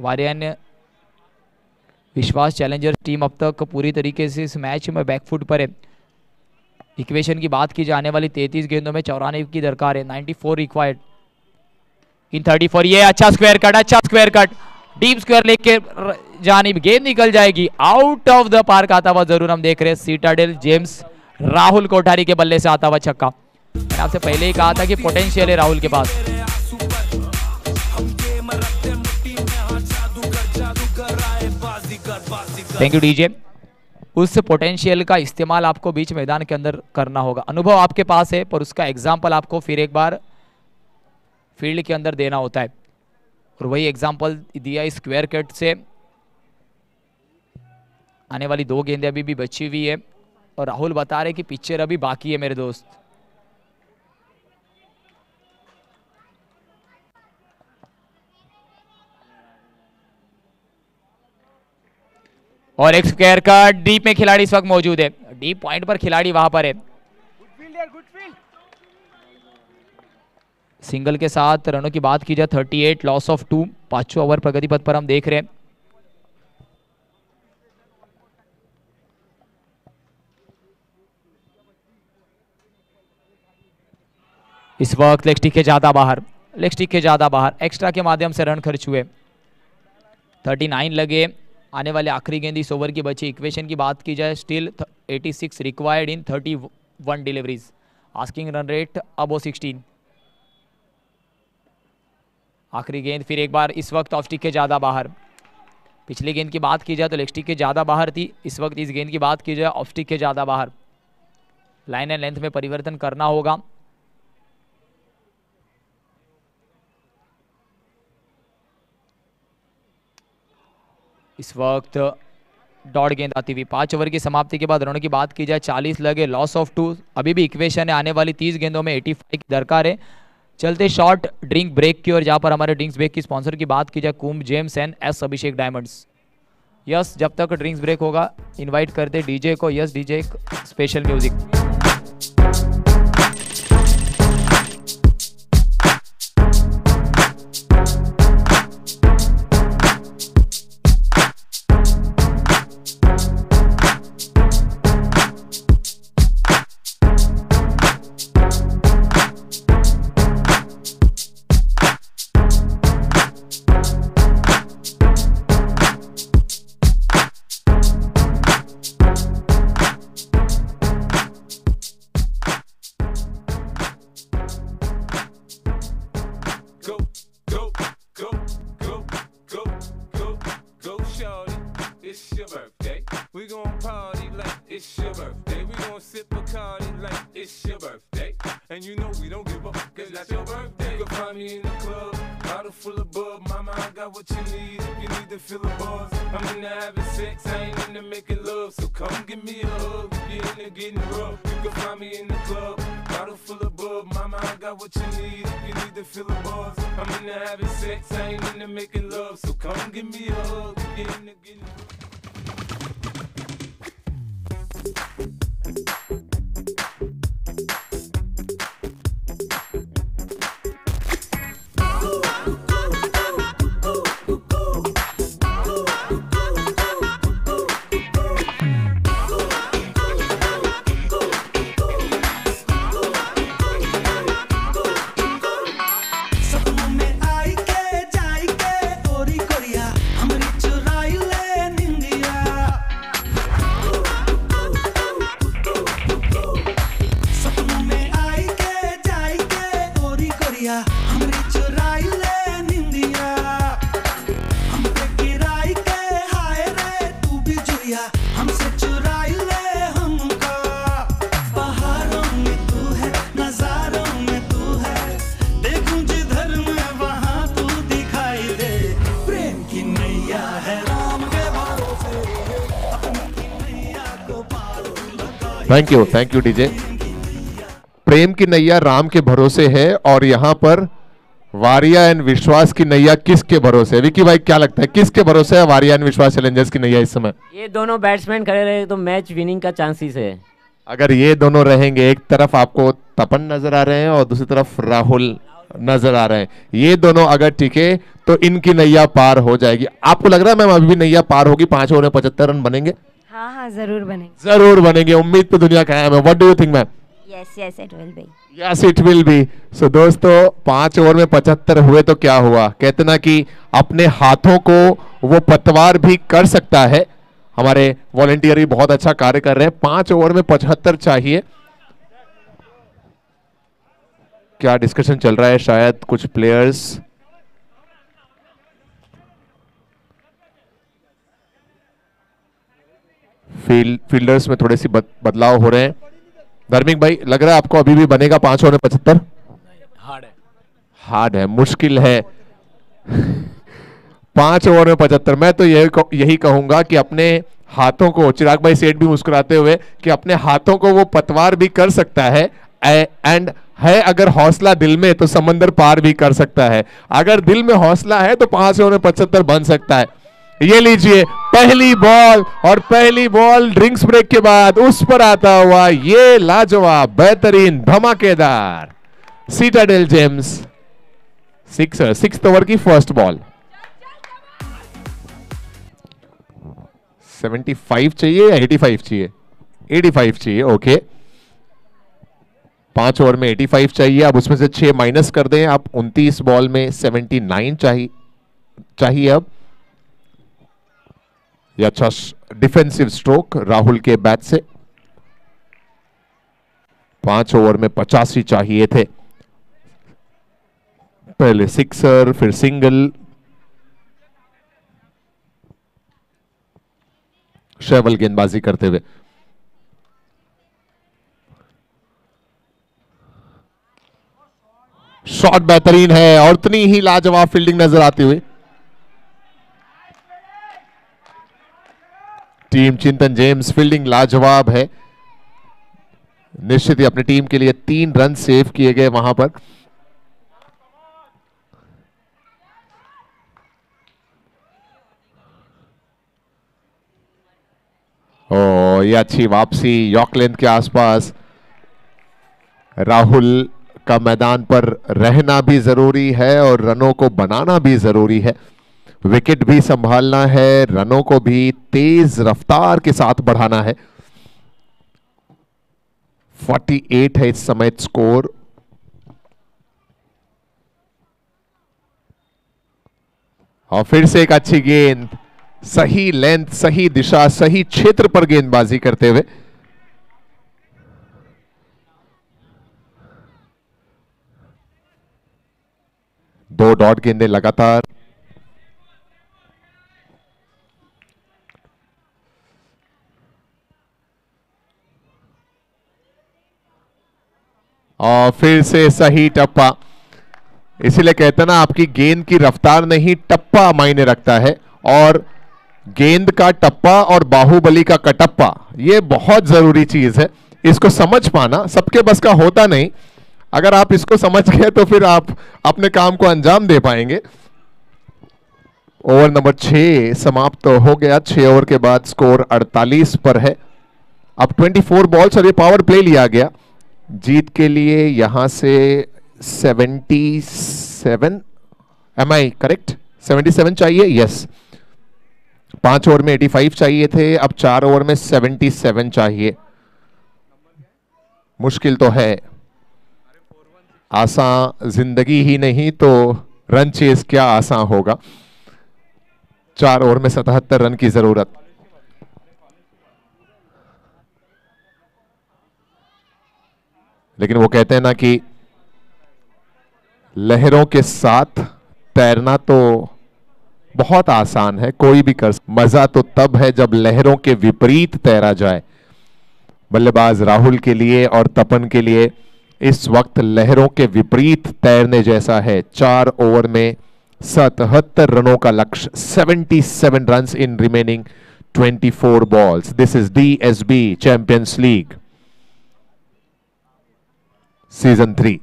वारियन विश्वास चैलेंजर्स टीम अब तक पूरी तरीके से इस मैच में बैकफुट पर है। इक्वेशन की बात की जाने वाली 33 गेंदों में 94 की दरकार है, 94 रिक्वायर्ड इन 34। ये अच्छा स्क्वायर कट, डीप स्क्वायर लेके जानिब गेंद निकल जाएगी, आउट ऑफ द पार्क आता हुआ जरूर हम देख रहे हैं। सीटाडेल जेम्स राहुल कोठारी के बल्ले से आता हुआ छक्का। मैंने आपसे पहले ही कहा था कि पोटेंशियल है राहुल के पास। Thank you DJ. उस पोटेंशियल का इस्तेमाल आपको बीच मैदान के अंदर करना होगा। अनुभव आपके पास है पर उसका एग्जाम्पल आपको फिर एक बार फील्ड के अंदर देना होता है, और वही एग्जाम्पल दिया स्क्वायर कट से। आने वाली 2 गेंदें अभी भी बची हुई है और राहुल बता रहे कि पिक्चर अभी बाकी है मेरे दोस्त। और एक स्क्वायर का डीप में खिलाड़ी इस वक्त मौजूद है, डीप पॉइंट पर खिलाड़ी वहां पर है। सिंगल के साथ रनों की बात की जाए 38, लॉस ऑफ 2, 5वां ओवर प्रगति पथ पर हम देख रहे हैं। इस वक्त लेग स्टिक के ज्यादा बाहर, एक्स्ट्रा के माध्यम से रन खर्च हुए। 39 लगे, आने वाले आखिरी गेंद इस ओवर की बची। इक्वेशन की बात की जाए still 86 required in 31 deliveries, asking run rate above 16। आखिरी गेंद फिर एक बार इस वक्त ऑफ स्टिक के ज्यादा बाहर। पिछली गेंद की बात की जाए तो लेग स्टिक के ज्यादा बाहर थी, इस वक्त इस गेंद की बात की जाए ऑफ स्टिक के ज्यादा बाहर। लाइन एंड लेंथ में परिवर्तन करना होगा। इस वक्त डॉट गेंद आती हुई। 5 ओवर की समाप्ति के बाद रनों की बात की जाए 40 लगे, लॉस ऑफ 2। अभी भी इक्वेशन है, आने वाली 30 गेंदों में 85 की दरकार है। चलते शॉर्ट ड्रिंक ब्रेक की और जहां पर हमारे ड्रिंक्स ब्रेक की स्पॉन्सर की बात की जाए Kumbh Gems and S Abhishek Diamonds. Yes, जब तक ड्रिंक्स ब्रेक होगा इनवाइट करते डीजे को। Yes DJ special music. Thank you DJ. प्रेम की नैया राम के भरोसे है और यहाँ पर वारिया एंड विश्वास की नैया किसके भरोसे है? विकी भाई क्या लगता है किसके भरोसे है वारिया एंड विश्वास चैलेंजर्स की नैया इस समय? ये दोनों बैट्समैन खड़े रहे तो मैच विनिंग का चांसेस है। अगर ये दोनों रहेंगे, एक तरफ आपको तपन नजर आ रहे हैं और दूसरी तरफ राहुल नजर आ रहे हैं, ये दोनों अगर टिके तो इनकी नैया पार हो जाएगी। आपको लग रहा है मैम अभी भी नैया पार होगी, 5 ओवर में 75 रन बनेंगे? हाँ हाँ जरूर बनेंगे। जरूर बनेंगे, उम्मीद तो दुनिया का है। What do you think ma'am? Yes yes it will be. Yes it will be. So दोस्तों 5 ओवर में 75 हुए तो क्या हुआ, कहते ना कि अपने हाथों को वो पतवार भी कर सकता है। हमारे वॉलंटियर भी बहुत अच्छा कार्य कर रहे हैं। 5 ओवर में 75 चाहिए। क्या डिस्कशन चल रहा है, शायद कुछ प्लेयर्स फील्डर्स में थोड़ी सी बदलाव हो रहे हैं। धार्मिक भाई, लग रहा है आपको अभी भी बनेगा 5 ओवर में 75? हार्ड है, मुश्किल है। 5 ओवर में 75। मैं तो यही कहूंगा कि अपने हाथों को, चिराग भाई सेठ भी मुस्कुराते हुए, कि अपने हाथों को वो पतवार भी कर सकता है। एंड है अगर हौसला दिल में तो समंदर पार भी कर सकता है। अगर दिल में हौसला है तो 5 ओवर में 75 बन सकता है। ये लीजिए पहली बॉल, और पहली बॉल ड्रिंक्स ब्रेक के बाद उस पर आता हुआ ये लाजवाब, बेहतरीन, धमाकेदार Citadel James sixer. 6th over की फर्स्ट बॉल। 75 चाहिए या 85 चाहिए? 85 चाहिए, ओके। 5 ओवर में 85 चाहिए। अब उसमें से 6 माइनस कर दें आप। 29 बॉल में 79 चाहिए अब। ये अच्छा डिफेंसिव स्ट्रोक राहुल के बैट से। 5 ओवर में 85 चाहिए थे। पहले सिक्सर, फिर सिंगल। शैवल गेंदबाजी करते हुए। शॉट बेहतरीन है और उतनी ही लाजवाब फील्डिंग नजर आती हुई। टीम चिंतन जेम्स फील्डिंग लाजवाब है। निश्चित ही अपनी टीम के लिए 3 रन सेव किए गए वहां पर। ओ, ये अच्छी वापसी यॉर्क लेंथ के आसपास। राहुल का मैदान पर रहना भी जरूरी है और रनों को बनाना भी जरूरी है। विकेट भी संभालना है, रनों को भी तेज रफ्तार के साथ बढ़ाना है। 48 है इस समय स्कोर। और फिर से एक अच्छी गेंद, सही लेंथ, सही दिशा, सही क्षेत्र पर गेंदबाजी करते हुए। दो डॉट गेंदें लगातार। और फिर से सही टप्पा। इसीलिए कहते हैं ना, आपकी गेंद की रफ्तार नहीं टप्पा मायने रखता है। और गेंद का टप्पा और बाहुबली का कटप्पा, ये बहुत जरूरी चीज है। इसको समझ पाना सबके बस का होता नहीं। अगर आप इसको समझ गए तो फिर आप अपने काम को अंजाम दे पाएंगे। ओवर नंबर 6 समाप्त तो हो गया। 6 ओवर के बाद स्कोर 48 पर है। अब 24 बॉल्स और ये पावर प्ले लिया गया जीत के लिए। यहां से 77, एम आई करेक्ट? 77 चाहिए, यस। 5 ओवर में 85 चाहिए थे, अब 4 ओवर में 77 चाहिए। मुश्किल तो है, आसान जिंदगी ही नहीं तो रन चेस क्या आसान होगा। 4 ओवर में 77 रन की जरूरत। लेकिन वो कहते हैं ना कि लहरों के साथ तैरना तो बहुत आसान है, कोई भी कर। मजा तो तब है जब लहरों के विपरीत तैरा जाए। बल्लेबाज राहुल के लिए और तपन के लिए इस वक्त लहरों के विपरीत तैरने जैसा है। 4 ओवर में 77 रनों का लक्ष्य। 77 runs in remaining 24 balls. This is DSB champions league season 3।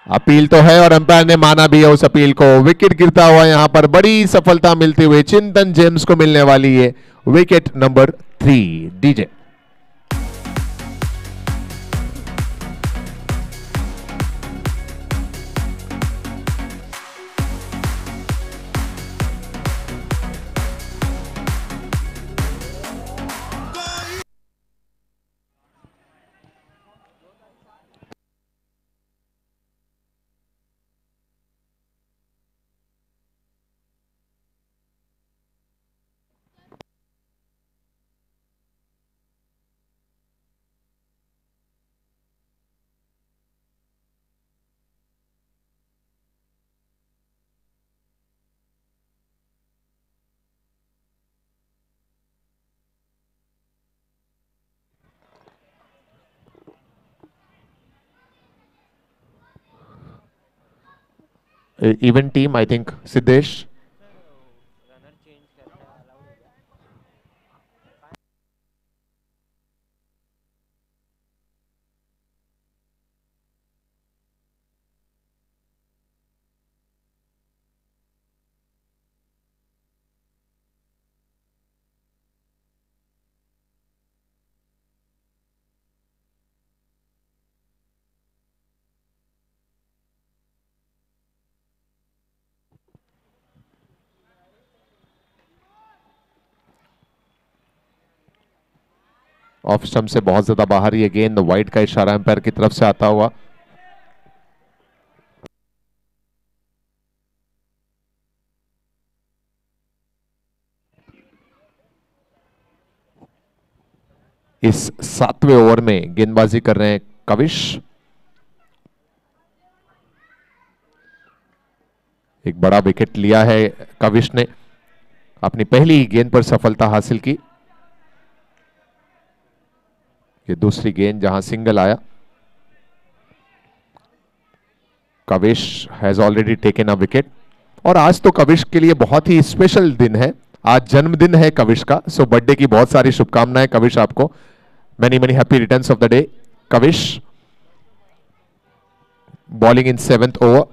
Appeal तो है और अंपायर ने माना भी है उस अपील को। विकेट गिरता हुआ यहां पर बड़ी सफलता मिलते हुए चिंतन जेम्स को मिलने वाली है wicket number 3। DJ event team, I think Siddhesh. Off stump से बहुत ज्यादा बाहर ये गेंद, वाइड का इशारा एम्पायर की तरफ से आता हुआ। इस 7वें ओवर में गेंदबाजी कर रहे हैं कविश। एक बड़ा विकेट लिया है कविश ने, अपनी पहली गेंद पर सफलता हासिल की। ये दूसरी गेंद जहां सिंगल आया। Kavish has already taken a wicket. और आज तो कविश के लिए बहुत ही स्पेशल दिन है, आज जन्मदिन है कविश का। सो बर्थडे की बहुत सारी शुभकामनाएं कविश आपको। Many many happy returns of the day Kavish. Bowling in 7th over.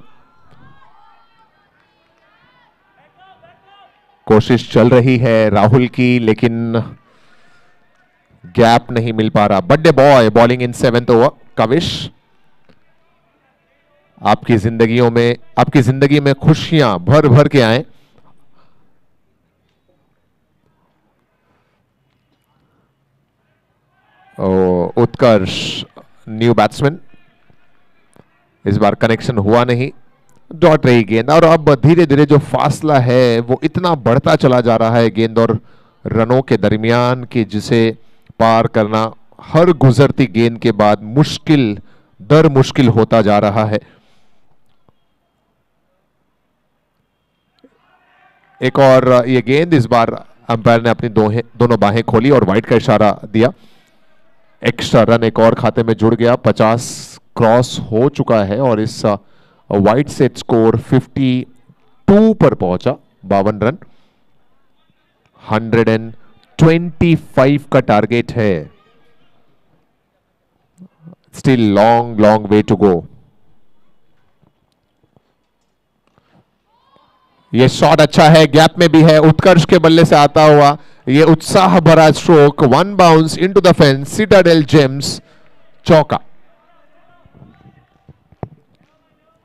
कोशिश चल रही है राहुल की, लेकिन गैप नहीं मिल पा रहा। बर्थडे बॉय बॉलिंग इन 7th ओवर कविश। आपकी जिंदगी में खुशियां भर भर के आए। उत्कर्ष न्यू बैट्समैन, इस बार कनेक्शन हुआ नहीं, डॉट रही गेंद। और अब धीरे धीरे जो फासला है वो इतना बढ़ता चला जा रहा है गेंद और रनों के दरमियान कि जिसे पार करना हर गुजरती गेंद के बाद मुश्किल होता जा रहा है। एक और ये गेंद, इस बार अंपायर ने अपनी दोनों बाहें खोली और वाइड का इशारा दिया। एक्स्ट्रा रन एक और खाते में जुड़ गया, 50 क्रॉस हो चुका है और इस वाइड सेट स्कोर 52 पर पहुंचा। 52 रन, 125 का टारगेट है। Still long way to go. ये शॉट अच्छा है, गैप में भी है, उत्कर्ष के बल्ले से आता हुआ ये उत्साह भरा stroke, 1 bounce into the fence, Citadel James, चौका।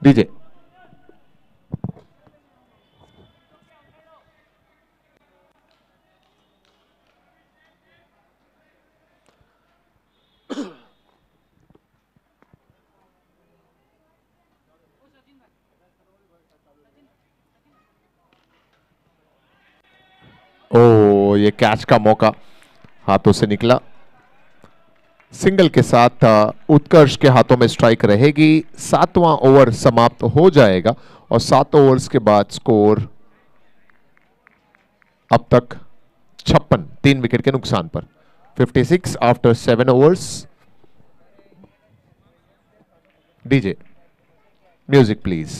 डीजे ओ, ये कैच का मौका हाथों से निकला। सिंगल के साथ उत्कर्ष के हाथों में स्ट्राइक रहेगी। 7वां ओवर समाप्त हो जाएगा और 7 ओवर्स के बाद स्कोर अब तक 56, 3 विकेट के नुकसान पर। 56 after 7 overs. DJ music please.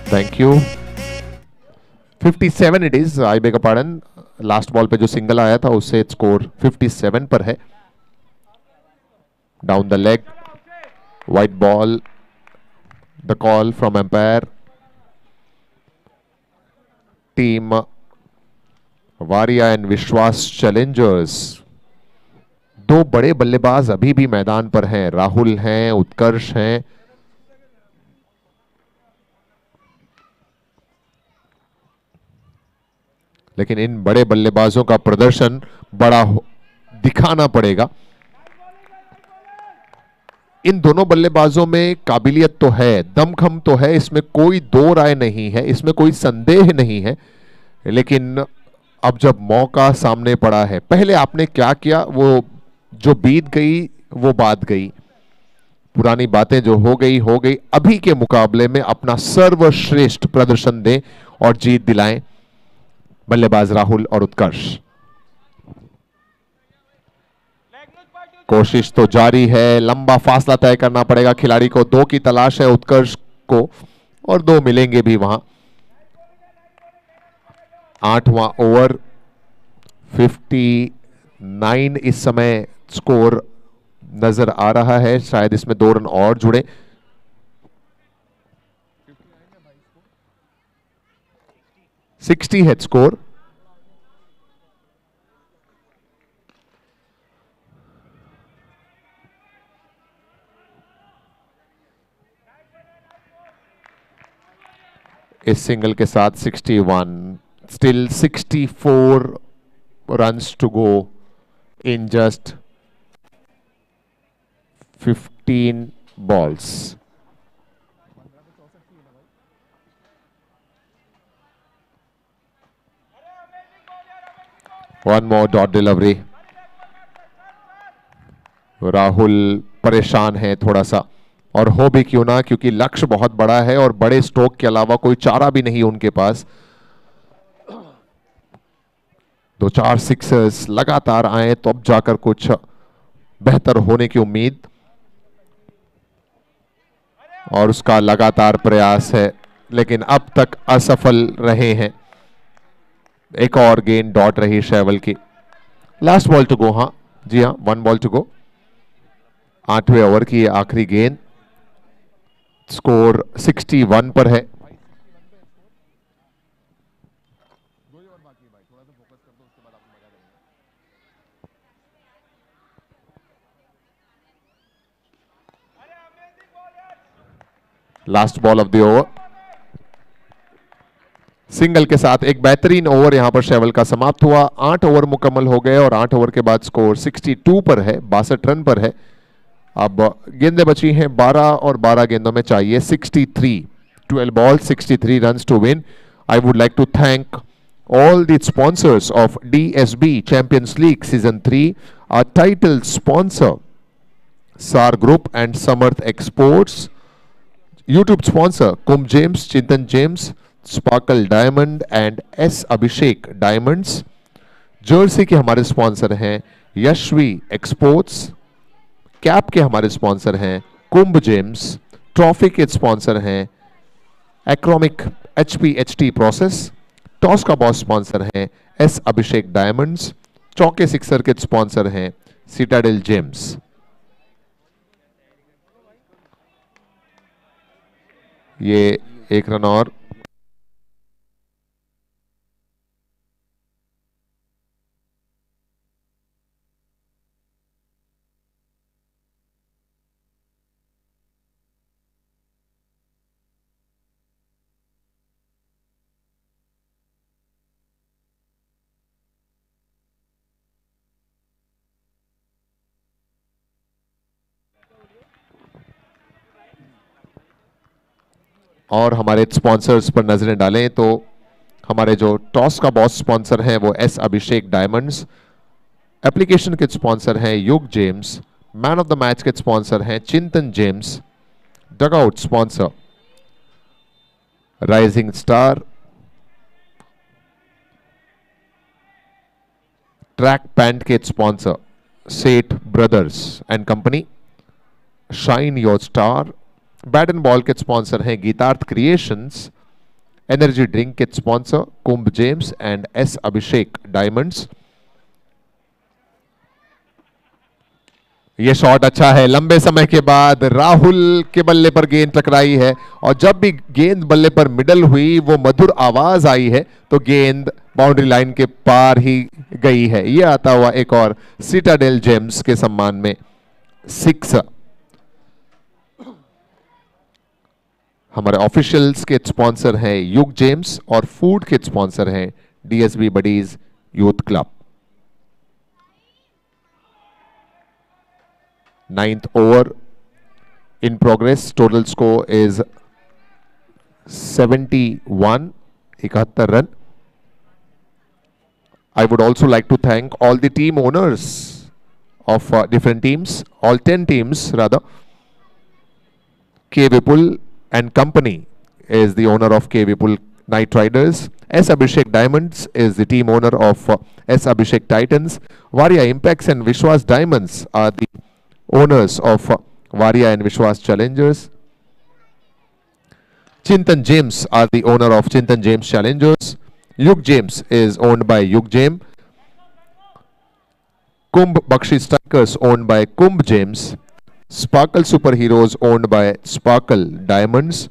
Thank you. 57 it is, I beg pardon. Last ball पे जो सिंगल आया था उससे स्कोर 57 पर है। Down the leg, wide ball, the call from umpire. Team Variya and Vishwas Challengers, 2 बड़े बल्लेबाज अभी भी मैदान पर हैं। राहुल हैं, उत्कर्ष हैं। लेकिन इन बड़े बल्लेबाजों का प्रदर्शन बड़ा दिखाना पड़ेगा। इन दोनों बल्लेबाजों में काबिलियत तो है, दमखम तो है, इसमें कोई दो राय नहीं है, इसमें कोई संदेह नहीं है। लेकिन अब जब मौका सामने पड़ा है, पहले आपने क्या किया वो जो बीत गई वो बात गई। पुरानी बातें जो हो गई, अभी के मुकाबले में अपना सर्वश्रेष्ठ प्रदर्शन दें और जीत दिलाएं बल्लेबाज राहुल और उत्कर्ष। कोशिश तो जारी है, लंबा फासला तय करना पड़ेगा खिलाड़ी को। 2 की तलाश है उत्कर्ष को और 2 मिलेंगे भी वहां। 8वां ओवर, 59 इस समय स्कोर नजर आ रहा है। शायद इसमें 2 रन और जुड़े। 60 है स्कोर। इस सिंगल के साथ 61, still 64 runs to go in just 15 balls. One more dot delivery. Rahul परेशान है थोड़ा सा, और हो भी क्यों ना, क्योंकि लक्ष्य बहुत बड़ा है और बड़े स्ट्रोक के अलावा कोई चारा भी नहीं उनके पास। 2-4 सिक्सर्स लगातार आए तो अब जाकर कुछ बेहतर होने की उम्मीद, और उसका लगातार प्रयास है लेकिन अब तक असफल रहे हैं। एक और गेंद डॉट रही शैवल की। Last ball to go. हाँ जी हाँ, 1 बॉल टू गो। 8वें ओवर की आखिरी गेंद। स्कोर 61 पर है। Last ball of the over. Single के साथ एक बेहतरीन ओवर यहां पर शैवल का समाप्त हुआ। 8 ओवर मुकम्मल हो गए और 8 ओवर के बाद स्कोर 62 पर है, 62 रन पर है। अब गेंदें बची हैं 12 और 12 गेंदों में चाहिए 63। 12 balls, 63 runs to win. I would like to thank all the sponsors of DSB Champions League Season 3, our title sponsor SAR Group and Samarth Exports, YouTube sponsor Kumbh James, Chintan James, Sparkle Diamond and S Abhishek Diamonds. Jersey के हमारे sponsor हैं Yashvi exports. Cap के हमारे sponsor हैं कुंभ James. Trophy के sponsor हैं एक्रोमिक HPHT process. Toss का boss sponsor हैं S अभिषेक डायमंड्स। चौके सिक्सर के स्पॉन्सर हैं सिटाडेल जेम्स। ये 1 रन और हमारे स्पॉन्सर्स पर नजरें डालें तो हमारे जो टॉस का बॉस स्पॉन्सर हैं वो S अभिषेक डायमंड्स। एप्लीकेशन के स्पॉन्सर हैं युग James. Man of the match के स्पॉन्सर हैं चिंतन James. Dugout sponsor rising star. Track pant के स्पॉन्सर सेठ brothers and company. Shine your star. Bat and ball के स्पॉन्सर हैं गीतार्थ क्रिएशंस। एनर्जी ड्रिंक के sponsor Kumbh Gems and S Abhishek diamonds. ये shot अच्छा है, लंबे समय के बाद राहुल के बल्ले पर गेंद टकराई है और जब भी गेंद बल्ले पर मिडल हुई वो मधुर आवाज आई है तो गेंद बाउंड्री लाइन के पार ही गई है। ये आता हुआ एक और सिटाडेल जेम्स के सम्मान में 6। हमारे ऑफिशियल्स के स्पॉन्सर हैं युग जेम्स और फूड के स्पॉन्सर हैं DSB buddies youth club. 9th over in progress. Total score is 71, 71 run. I would also like to thank all the team owners of different teams, all 10 teams rather. K. Vipul and Company is the owner of K. Vipul Knight Riders. S. Abhishek Diamonds is the team owner of S. Abhishek Titans. Varia Impacts and Vishwas Diamonds are the owners of Varia and Vishwas Challengers. Chintan James are the owner of Chintan James Challengers. Yug James is owned by Yug James. Kumbh Bakshi Strikers owned by Kumbh James. Sparkle Superheroes owned by Sparkle Diamonds.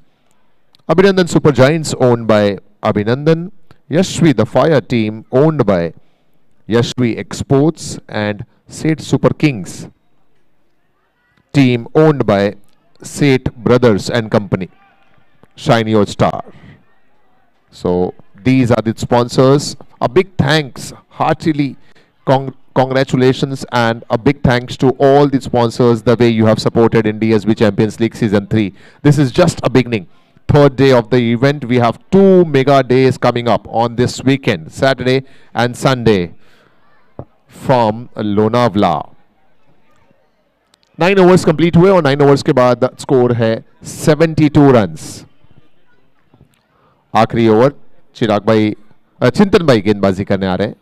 Abhinandan Super Giants owned by Abhinandan. Yashvi the Fire Team owned by Yashvi Exports, and Seth Super Kings team owned by Seth Brothers and Company. Shine Your Star. So these are the sponsors. A big thanks, heartily congratulations, and a big thanks to all the sponsors, the way you have supported in DSB Champions League Season 3. This is just a beginning. Third day of the event. We have 2 mega days coming up on this weekend, Saturday and Sunday, from Lonavala. 9 overs complete हुए और 9 overs के बाद score है 72 runs. आखिरी over चिंतन भाई गेंदबाजी करने आ रहे हैं.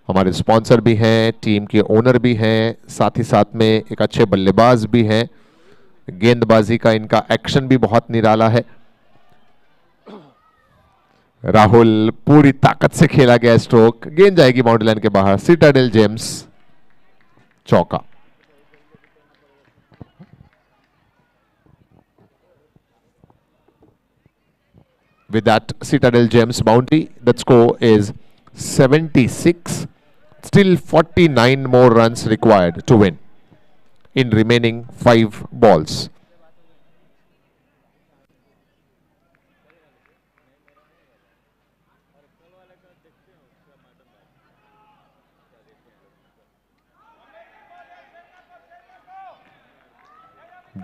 हमारे स्पॉन्सर भी हैं, टीम के ओनर भी हैं, साथ ही साथ में एक अच्छे बल्लेबाज भी हैं. गेंदबाजी का इनका एक्शन भी बहुत निराला है. राहुल पूरी ताकत से खेला गया स्ट्रोक, गेंद जाएगी बाउंड्री लाइन के बाहर. सिटाडेल जेम्स चौका. With that Citadel Gems boundary, the score is 76. Still 49 more runs required to win in remaining 5 balls.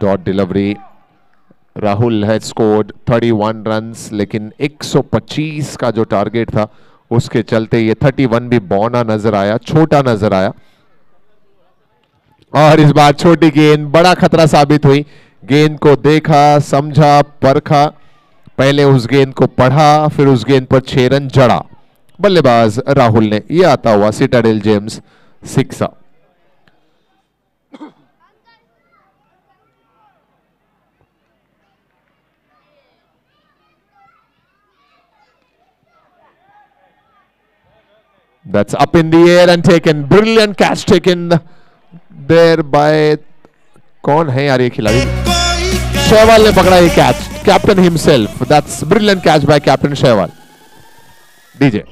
Dot delivery. Rahul has scored 31 runs, लेकिन 125 का जो टारगेट था उसके चलते ये 31 भी बौना नजर आया, छोटा नजर आया. और इस बार छोटी गेंद बड़ा खतरा साबित हुई. गेंद को देखा, समझा, परखा, पहले उस गेंद को पढ़ा, फिर उस गेंद पर 6 रन जड़ा बल्लेबाज राहुल ने. ये आता हुआ Citadel James 6. That's up in the air and taken. Brilliant catch taken there by कौन है यार ये खिलाड़ी? शेहवाल ने पकड़ा ये catch. Captain himself. That's brilliant catch by Captain शेहवाल. DJ.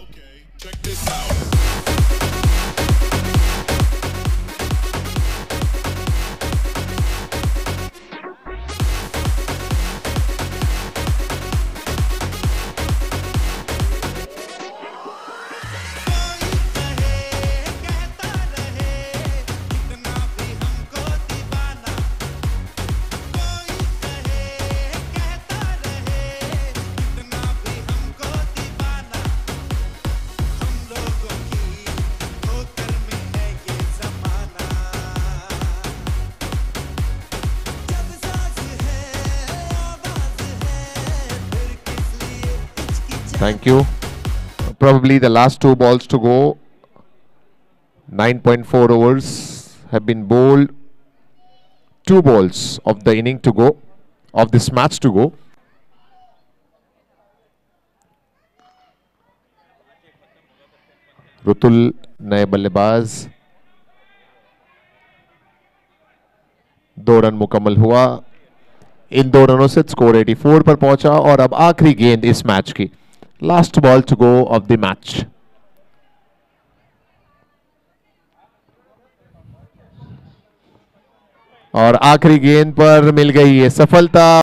Thank you. Probably the last 2 balls to go. 9.4 overs have been bowled. 2 balls of the inning to go, of this match to go. रुतुल नए बल्लेबाज. 2 run मुकम्मल हुआ. इन 2 रनों से score 84 पर पहुंचा और अब आखिरी गेंद इस मैच की. Last ball to go of the match. और आखिरी गेंद पर मिल गई ये सफलता.